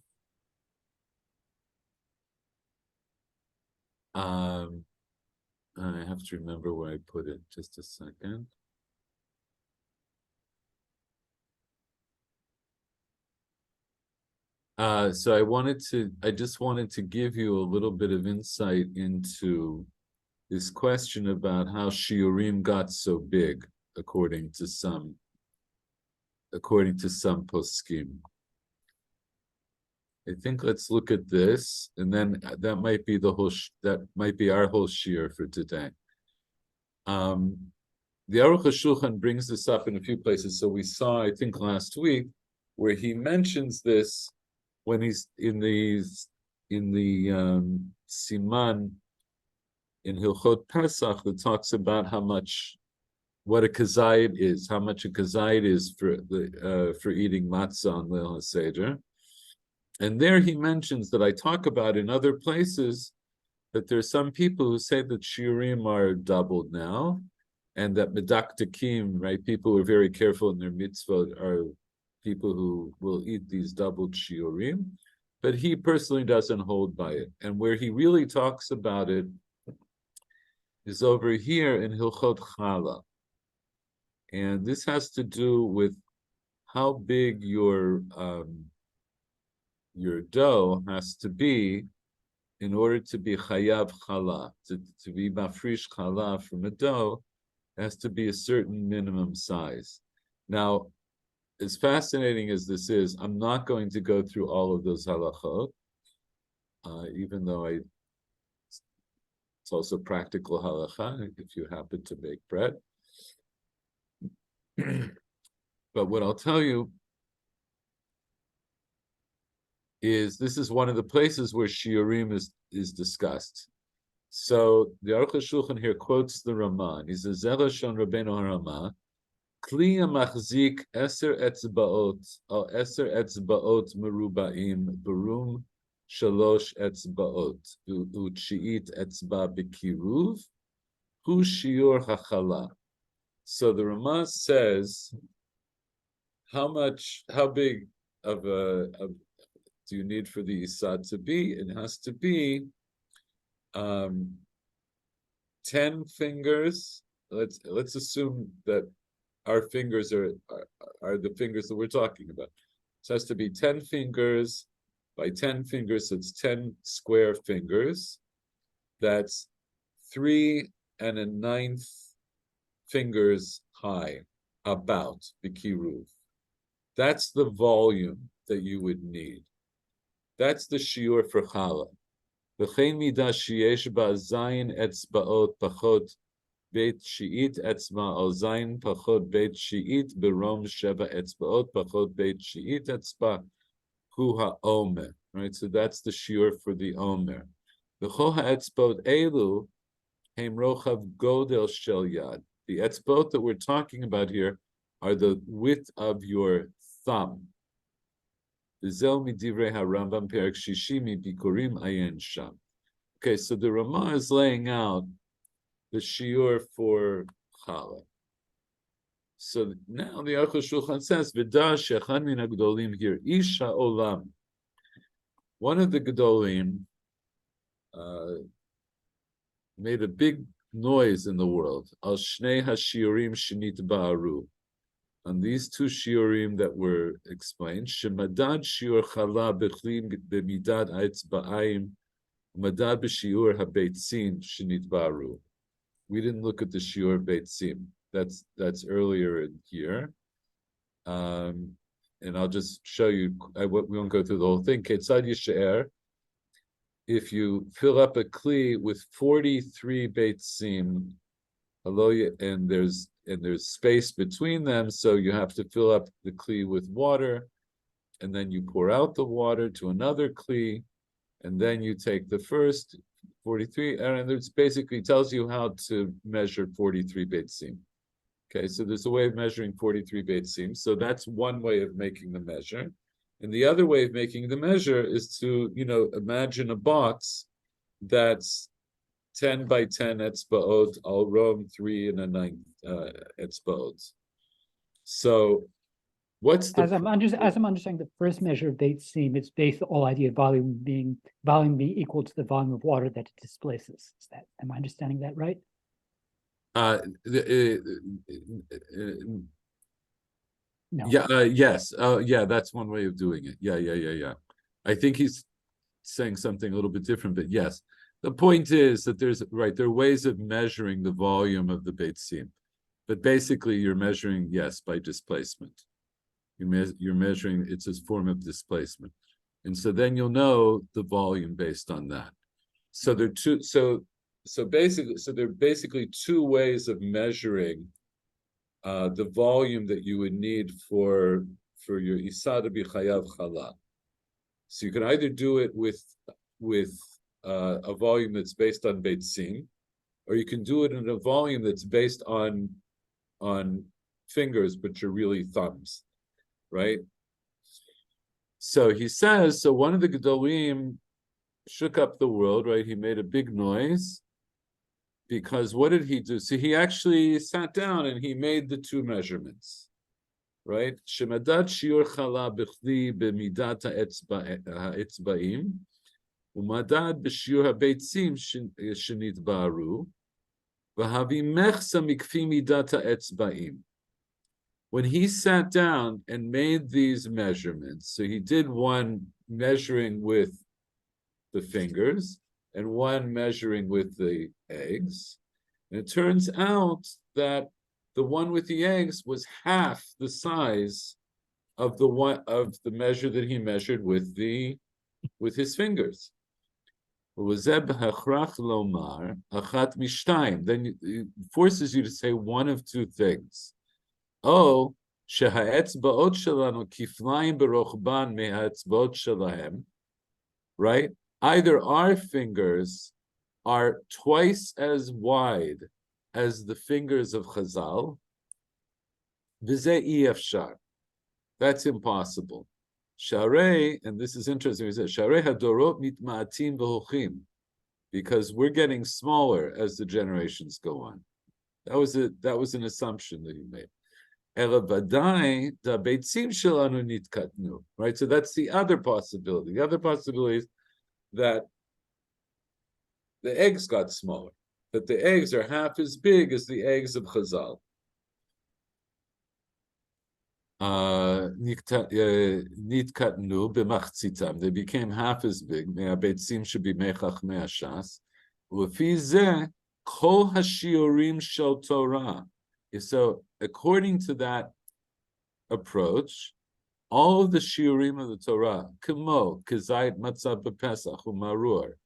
I have to remember where I put it. Just a second. So I just wanted to give you a little bit of insight into this question about how shiurim got so big, according to some poskim. I think let's look at this, and then that might be our whole shiur for today. The Aruch HaShulchan brings this up in a few places. So we saw, I think last week, where he mentions this when he's in the Siman in Hilchot Pesach that talks about what a kazayit is, how much a kazayit is for eating matzah on Leil HaSeder. And there he mentions that I talk about in other places that there's some people who say that shiurim are doubled now, and that medaktakim, right, people who are very careful in their mitzvot, are people who will eat these doubled shiurim, but he personally doesn't hold by it. And where he really talks about it is over here in Hilchot Chala. And this has to do with how big your dough has to be in order to be chayav chala, to be mafrish chala from a dough, it has to be a certain minimum size. Now, as fascinating as this is, I'm not going to go through all of those halachot, even though it's also practical halacha if you happen to make bread. But what I'll tell you is this is one of the places where shiurim is discussed. So the Aruch HaShulchan here quotes the Ramah. He says, "Zeh lashon Rabbeinu HaRamah, kli hamachzik eser etzbaot al eser etzbaot meruba'im berum shalosh etzbaot u'tshi'it etzba b'kiruv hu shiur hachala." So the Ramah says, how big of do you need for the Isad to be? It has to be 10 fingers. Let's assume that our fingers are the fingers that we're talking about. So it has to be 10 fingers by 10 fingers, so it's 10 square fingers. That's 3 1/9 fingers high, about the kiruv. That's the volume that you would need. That's the shiur for challah. V'chein midah sheyesh ba zayin etzbaot pachot beit shi'it etzba al zayin pachot beit shi'it berom sheva etzbaot pachot beit shi'it etzba hu ha'omer. Right, so that's the shiur for the omer. V'chol ha'etzbaot elu heim rochav godel shel yad. The etzbaot that we're talking about here are the width of your thumb. Okay, so the Ramah is laying out the shiur for challah. So now the Aruch HaShulchan says, "V'da shechan min hagdolim here, ish ha'olam." One of the gedolim made a big noise in the world. Al shnei hashiurim shenit ba'aru. On these two shiurim that were explained, shemadad shiur chala bechli b'midad eitz ba'ayim, madad b'shiur habeitzin shenit ba'aru. We didn't look at the shiur beitzim. That's earlier in here, and I'll just show you. We won't go through the whole thing. Ketzad yishe'er. If you fill up a kli with 43 beitzim, and there's space between them, so you have to fill up the kli with water, and then you pour out the water to another kli, and then you take the first 43, and it basically tells you how to measure 43 beitzim. Okay, so there's a way of measuring 43 beitzim. So that's one way of making the measure. And the other way of making the measure is to, imagine a box that's 10 by 10 etzbaot, al rom 3 1/9 etzbaot. So what's the... As I'm understanding the first measure of beitzim, it's based on the whole idea of volume being equal to the volume of water that it displaces. Am I understanding that right? No. Yeah, yes. Yeah, that's one way of doing it. Yeah. I think he's saying something a little bit different, but yes. The point is that there are ways of measuring the volume of the beitzim, but basically you're measuring, yes, by displacement. You're measuring, it's a form of displacement. And so then you'll know the volume based on that. So there are basically two ways of measuring the volume that you would need for your Isa to be chayav chala. So you can either do it with a volume that's based on beitzim, or you can do it in a volume that's based on fingers, which are really thumbs, right? So he says, so one of the gedolim shook up the world, right? He made a big noise, because what did he do? So he actually sat down and he made the two measurements. right? Shemadad shiur chala b'chli b'midat ha'etzba'im, umadad b'shiur ha'beitzim shenitbaru, v'havimechsa mikfi midat ha'etzba'im. When he sat down and made these measurements, so he did one measuring with the fingers and one measuring with the eggs, and it turns out that the one with the eggs was half the size of the measure that he measured with his fingers. Then it forces you to say one of two things. Oh, שהאצבעות שלנו כפליים ברוחבן מהאצבעות שלהם, right? Either our fingers are twice as wide as the fingers of Chazal, וזה אי אפשר. That's impossible. Sharei, and this is interesting, he says, Sharei hadorot mitma'atim v'hochim, because we're getting smaller as the generations go on. That was an assumption that he made. Right? So that's the other possibility. The other possibility is that the eggs got smaller, that the eggs are half as big as the eggs of Chazal. They became half as big. should be mechach me'ashas. Kol hashiorim shel Torah. So, according to that approach, all of the shiurim of the Torah, kemo, kazayit matzah b'pesach u'marur,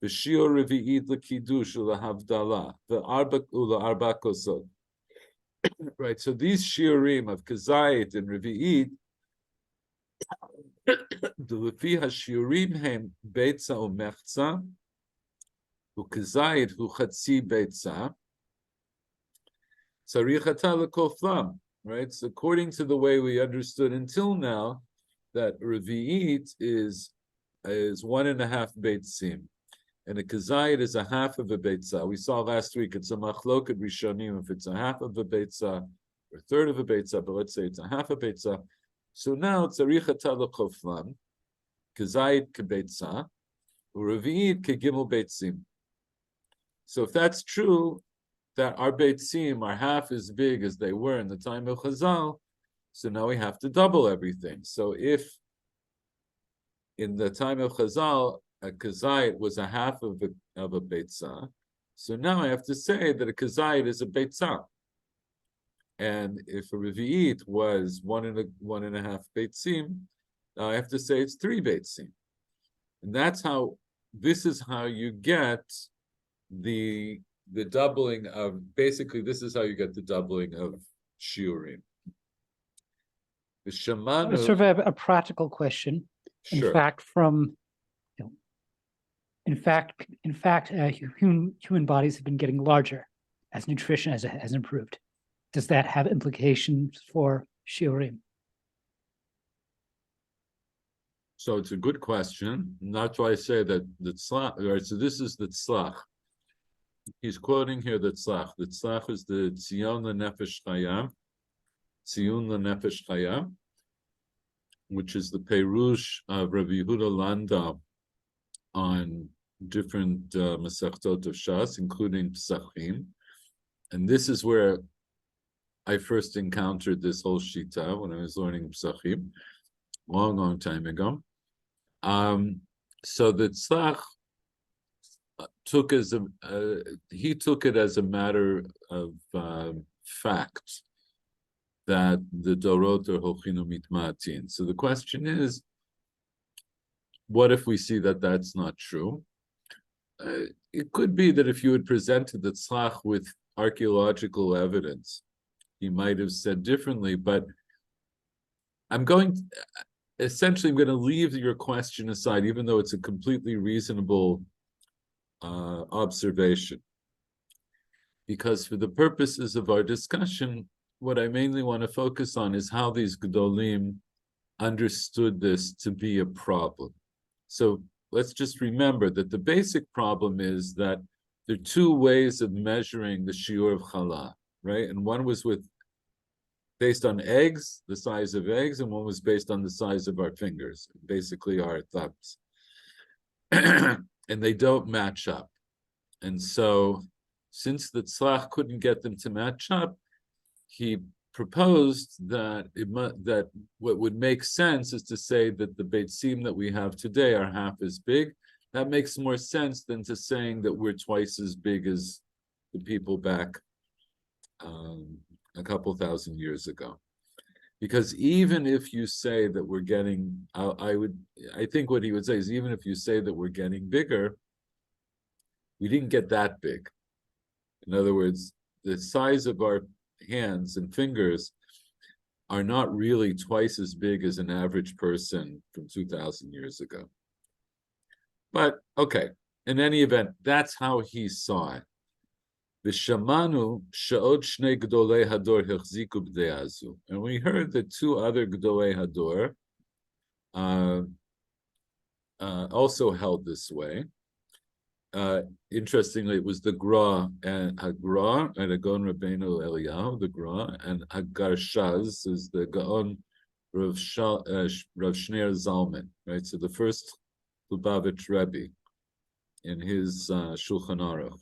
v'shiur revi'it l'kiddush u'lahavdalah, v'arba kosot. Right, so these shiurim of kazayit and revi'it, the lefi hashiurim hem beitza u'mechza, u'kazayit hu chatzi beitza, right? So according to the way we understood until now, that revi'it is 1.5 beitzim, and a kazayit is a half of a beitzah. We saw last week it's a machloket rishonim if it's a half of a beitzah or a third of a beitzah, but let's say it's a half a beitzah. So now it's a richata lekoflam, kazayit kebeitzah, revi'it kegimel beitzim. So if that's true, that our beitzim are half as big as they were in the time of Chazal, so now we have to double everything. So if in the time of Chazal, a kazayit was a half of a beitzah, so now I have to say that a kazayit is a beitzah. And if a revi'it was 1.5 beitzim, now I have to say it's 3 beitzim. And this is how you get the doubling of, basically, this is how you get the doubling of shiurim. The shamanu, Sort of a practical question. sure. In fact, human bodies have been getting larger as nutrition has improved. Does that have implications for shiurim? So it's a good question. And that's why I say that the tzlach, right? So this is the tzlach. He's quoting here the tzlach. The tzlach is the Tzion LeNefesh Chaya, Tziyun LeNefesh Chaya, which is the Perush of Rabbi Yehuda Landau on different Masechtot of Shas, including Pesachim. And this is where I first encountered this whole Shita when I was learning Pesachim, long time ago. So the tzlach took it as a matter of fact that the dorot are hochinu mitma'atin. So the question is, what if we see that that's not true? It could be that if you had presented the tzlach with archaeological evidence, he might have said differently, but I'm going to leave your question aside, even though it's a completely reasonable observation. Because for the purposes of our discussion, what I mainly want to focus on is how these Gedolim understood this to be a problem. So let's just remember that the basic problem is that there are 2 ways of measuring the shiur of challah, right? And one was with based on eggs, the size of eggs, and one was based on the size of our fingers, basically our thumbs. And they don't match up. And so, since the tzlach couldn't get them to match up, he proposed that that what would make sense is to say that the beitzim that we have today are half as big. That makes more sense than to saying that we're twice as big as the people back a couple thousand years ago. Because even if you say that we're getting, I think what he would say is, even if you say that we're getting bigger, we didn't get that big. In other words, the size of our hands and fingers are not really twice as big as an average person from 2,000 years ago. But okay, in any event, that's how he saw it. V'shamanu she'od shnei gdolei hador hechziku b'dei hazu. And we heard that two other gdolei hador also held this way. Interestingly, it was the Gra and Hagra and the Gaon Rabbeinu Eliyahu, the Gra, and Hagar-Shaz is the Gaon Rav Shneir Zalman, right? So the first Lubavitch Rebbe in his Shulchan Aruch.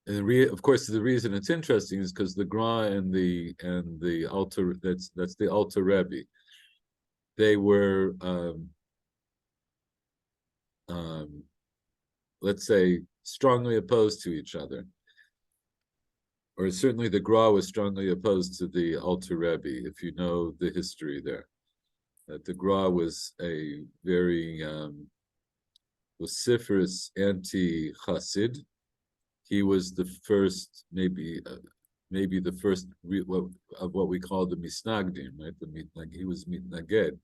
And of course, the reason it's interesting is because the Gra and the Alter, that's the Alter Rebbe, they were let's say, strongly opposed to each other. Or certainly the Gra was strongly opposed to the Alter Rebbe, if you know the history there. That the Gra was a very vociferous anti-Chassid. He was the first, maybe the first of what we call the Misnagdim, right? He was Mitnaged.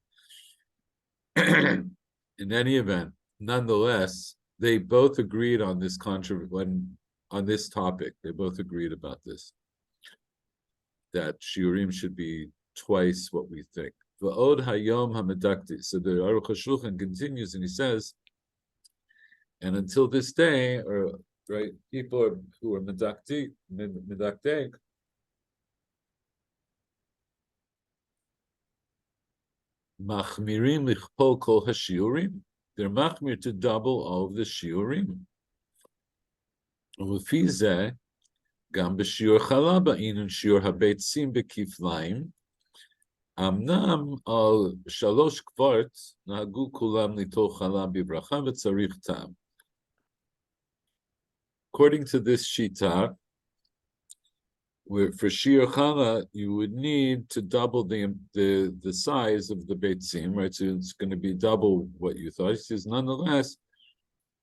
In any event, nonetheless, they both agreed on this on this topic. They both agreed about this, that shiurim should be twice what we think. V'od hayom hamedakti. So the Aruch HaShulchan continues and he says, and until this day, or right, people who are medaktik, machmirim lichpol kol hashiurim. They're machmir to double all of the shiurim. U'lefi zeh, gam b'shiur chala ba'in and shiur habeitzim bekiflaim. Amnam al shalosh kvart nahagu kulam litol chala bibracha v'tzarich tam. According to this shita, where for shiur chala you would need to double the size of the beitzim, right? So it's going to be double what you thought. He says, nonetheless,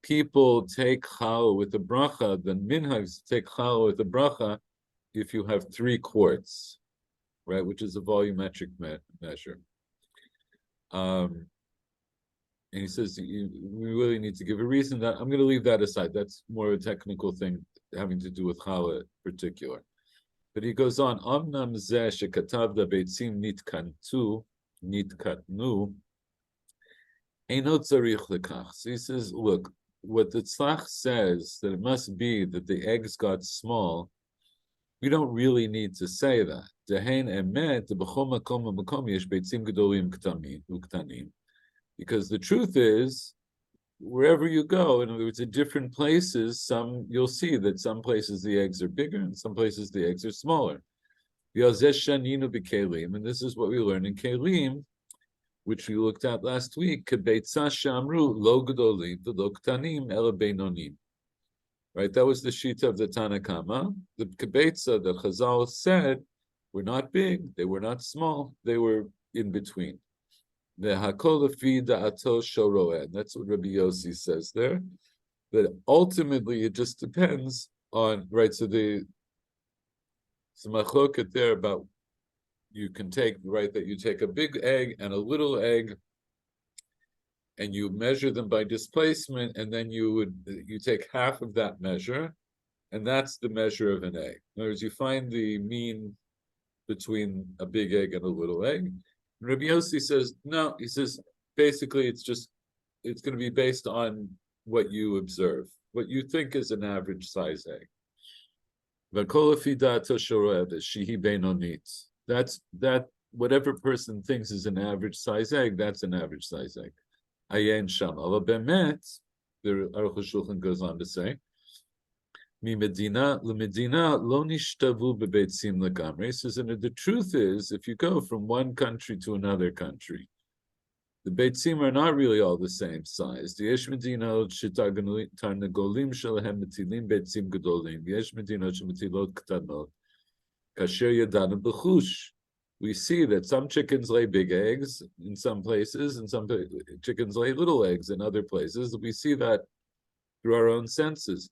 people take chala with the bracha. The minhags take chala with the bracha if you have 3 quarts, right? Which is a volumetric measure. And he says we really need to give a reason. That I'm going to leave that aside. That's more a technical thing having to do with chala in particular. But he goes on, Amnam zeh shekatavda beitzim nitkatnu, eino tzarich lekach. So he says, look, what the tzlach says, that it must be that the eggs got small, we don't really need to say that. Dehein emet, b'chol makom v'makom yesh beitzim gedolim uktanim. Because the truth is, wherever you go, in other words, at different places, you'll see that some places the eggs are bigger and some places the eggs are smaller. And this is what we learn in Kelim, which we looked at last week. Right, that was the shita of the Tanakama. The kibetza, the Chazal said, were not big, they were not small, they were in between. The hakol lefi da'ato shoroeh. That's what Rabbi Yossi says there. That ultimately it just depends on, right? So the machloket there about you can take, right, that you take a big egg and a little egg and you measure them by displacement, and then you take half of that measure, and that's the measure of an egg. In other words, you find the mean between a big egg and a little egg. Rabbi Yossi says, no, he says, basically it's going to be based on what you observe, what you think is an average size egg. That's that whatever person thinks is an average size egg, that's an average size egg. Ayen sham. Aber bemet, the Aruch HaShulchan goes on to say, Medina lo nishtavu bebeitzim legamre. Says, and the truth is, if you go from one country to another country, the beitzim are not really all the same size. The yesh medinot shetarnagolim shelahem metilim beitzim gedolim. Yesh medinot shemetilot ktanot. Kasher yadanu b'chush. We see that some chickens lay big eggs in some places, and some chickens lay little eggs in other places. We see that through our own senses.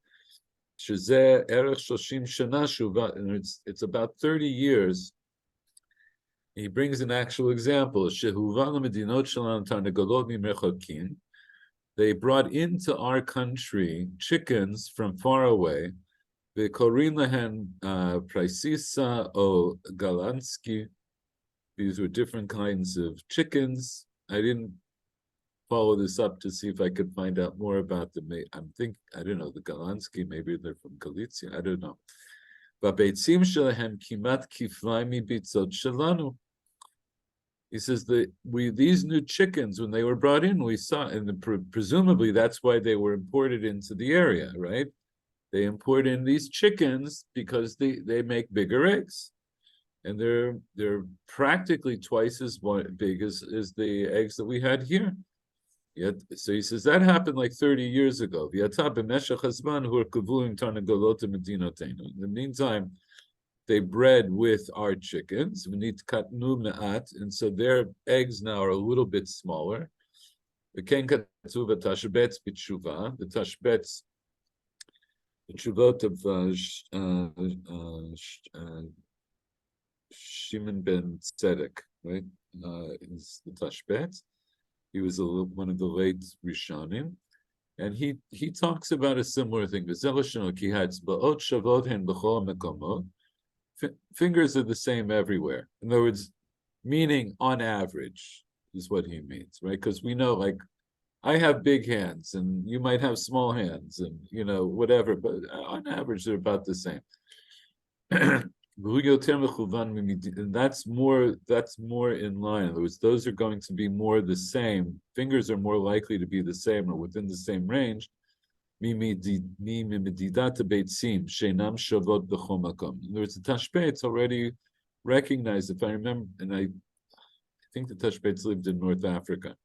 Shezeh erech shoshim shana shuva, and it's about 30 years. He brings an actual example. They brought into our country chickens from far away. Praisisa o Galansky. These were different kinds of chickens. I didn't follow this up to see if I could find out more about them. I don't know, the Galansky, maybe they're from Galicia, I don't know. He says that these new chickens, when they were brought in, we saw, and presumably that's why they were imported into the area, right? They import in these chickens because they make bigger eggs, and they're practically twice as big as the eggs that we had here. Yet, so he says that happened like 30 years ago. In the meantime, they bred with our chickens, and so their eggs now are a little bit smaller. The Tashbets, the Tshuvot of Shimon ben Tzedek, right? Is the Tashbet. He was one of the late Rishonim, and he talks about a similar thing. Fingers are the same everywhere. In other words, meaning on average is what he means, right? Because we know, like, I have big hands, and you might have small hands, and whatever, but on average they're about the same. And that's more in line. In other words, those are going to be more the same. Fingers are more likely to be the same or within the same range. In other words, the Tashbet's already recognized, if I remember, and I think the Tashbet's lived in North Africa.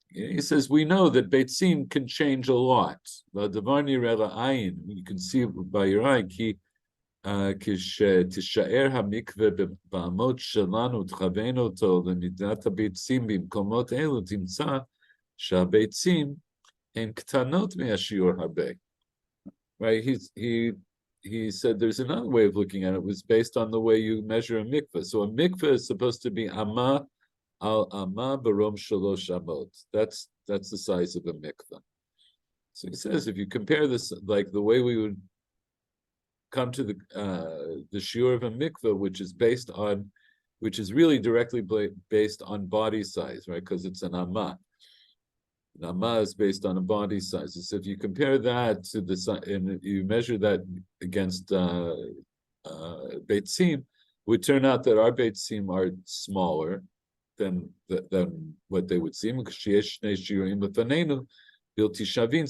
He says, we know that Beitzim can change a lot. You can see by your eye, כשתישאר המקווה באמות שלנו, תכוון אותו למידת הביצים במקומות אלו, תמצא שהביצים הן קטנות מהשיעור הרבה. Right? He said there's another way of looking at it. It was based on the way you measure a mikveh. So a mikveh is supposed to be amma al amma barom shalosh amot. That's the size of a mikveh. So he says if you compare this, like the way we would come to the shiur of a mikveh, which is really directly based on body size, right? Because it's an amma. An amma is based on a body size. So if you compare that to and you measure that against beitzim, would turn out that our beitzim are smaller than what they would seem. So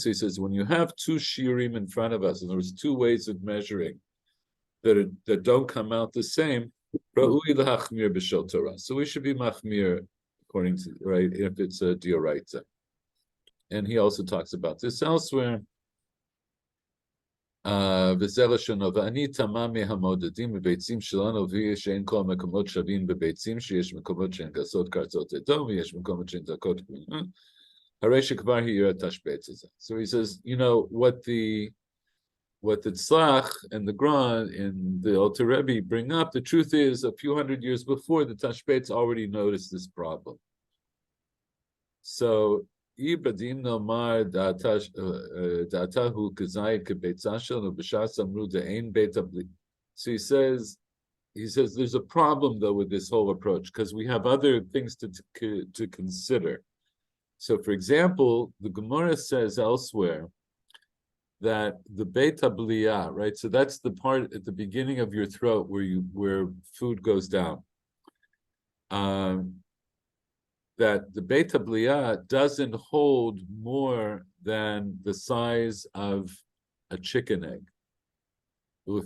he says, when you have two shiurim in front of us, and there's two ways of measuring that don't come out the same, so we should be machmir according to, right, if it's a dioraita. And he also talks about this elsewhere. And he also talks about so he says, what the Tzlach and the Gran and the Alter Rebbe bring up, the truth is, a few hundred years before, the Tashbet's already noticed this problem. So, so he says, there's a problem though with this whole approach, because we have other things to consider. So, for example, the Gemara says elsewhere that the beta blia, right? So that's the part at the beginning of your throat where food goes down. That the beta blia doesn't hold more than the size of a chicken egg. And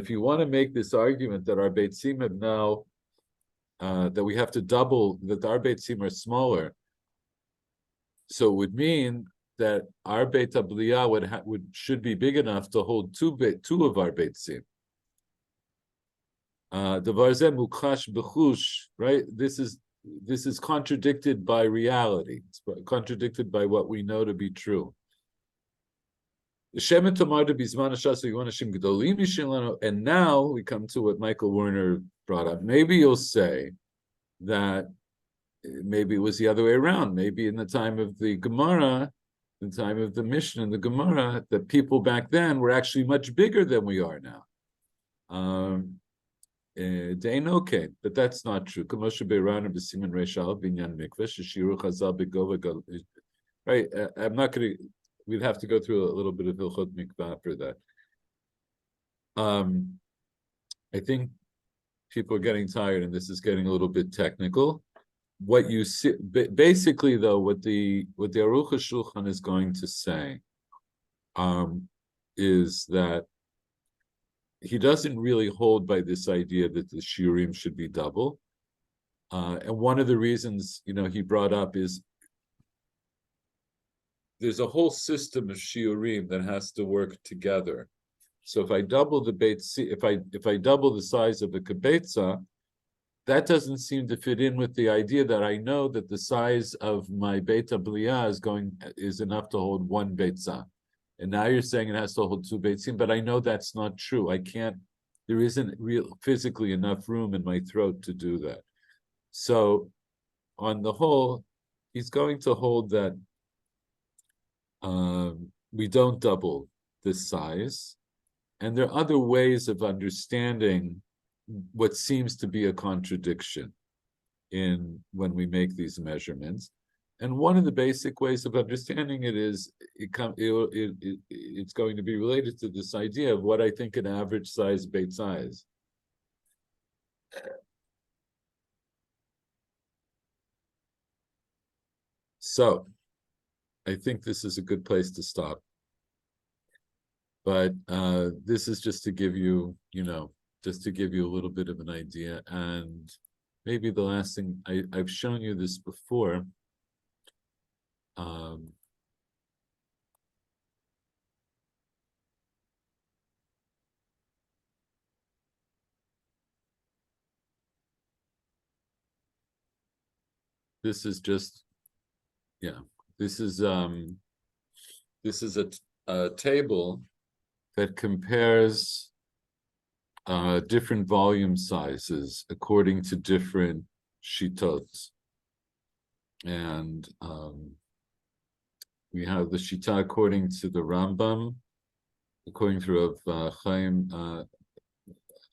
if you want to make this argument that our beitzim have now, that we have to double, that our beitzim are smaller, so it would mean that our beta blia should be big enough to hold two of our beitzim. Right? This is contradicted by reality. It's contradicted by what we know to be true. And now we come to what Michael Werner brought up. Maybe you'll say that maybe it was the other way around. Maybe in the time of the Gemara, the time of the Mishnah and the Gemara, that people back then were actually much bigger than we are now. Okay, but that's not true. Right? I'm not going to. We'd have to go through a little bit of Hilchot Mikvah for that. I think people are getting tired, and this is getting a little bit technical. What you see, basically, though, what the Aruch HaShulchan is going to say, is that he doesn't really hold by this idea that the shiurim should be double. And one of the reasons, he brought up is there's a whole system of shiurim that has to work together. So if I double the if I double the size of a kibetza, that doesn't seem to fit in with the idea that I know that the size of my beta blia is enough to hold one betza. And now you're saying it has to hold two beitzim, but I know that's not true. There isn't physically enough room in my throat to do that. So on the whole, he's going to hold that we don't double this size. And there are other ways of understanding what seems to be a contradiction when we make these measurements. And one of the basic ways of understanding it is it's going to be related to this idea of what I think an average size beitzah is. So I think this is a good place to stop. But this is just to give you, just to give you a little bit of an idea. And maybe the last thing, I've shown you this before. This is just, this is a table that compares different volume sizes according to different shitot. And we have the shita according to the Rambam, according to Rav Chaim,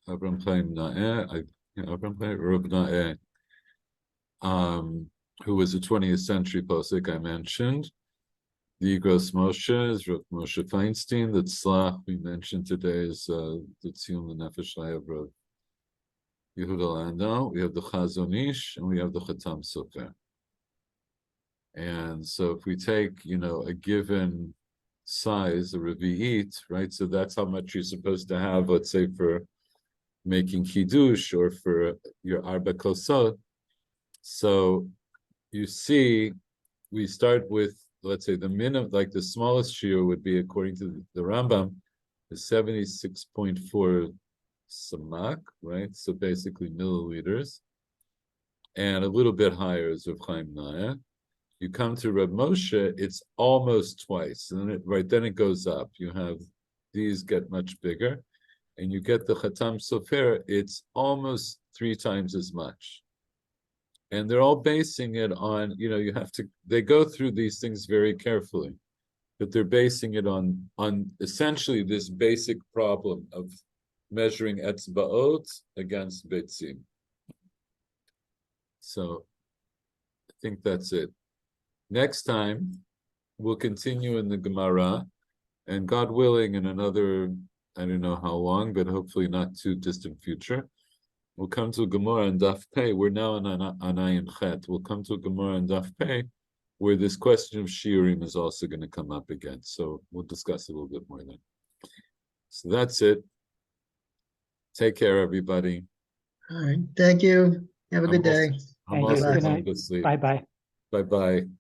Avraham Chaim Naeh, Rav Naeh, who was a 20th century posek I mentioned. The Igros Moshe is Rav Moshe Feinstein. The Tzlach we mentioned today is the Tziyum L'Nefesh of Rav Yehuda Landau. We have the Chazon Ish, and we have the Chatam Sofer. And so if we take, a given size, a revi'it, right? So that's how much you're supposed to have, let's say, for making kiddush or for your arba kosot. So you see, we start with, let's say, the minimum, like the smallest shiur would be, according to the Rambam, is 76.4 samak, right? So basically milliliters. And a little bit higher is Rav Chaim Naeh. You come to Rav Moshe, it's almost twice. And then it goes up. You have, these get much bigger. And you get the Chatam Sofer, it's almost 3 times as much. And they're all basing it on, they go through these things very carefully, but they're basing it on essentially this basic problem of measuring etzba'ot against beitzim. So I think that's it. next time, we'll continue in the Gemara, and God willing, in another, I don't know how long, but hopefully not too distant future, we'll come to Gemara and Daf Pei. We're now on Ayin Chet. We'll come to Gemara and Daf Pei, where this question of shiurim is also going to come up again. So we'll discuss a little bit more then. So that's it. Take care, everybody. All right. Thank you. Have a good day. I'm Thank you. also Good going night. to sleep. Bye-bye. Bye-bye.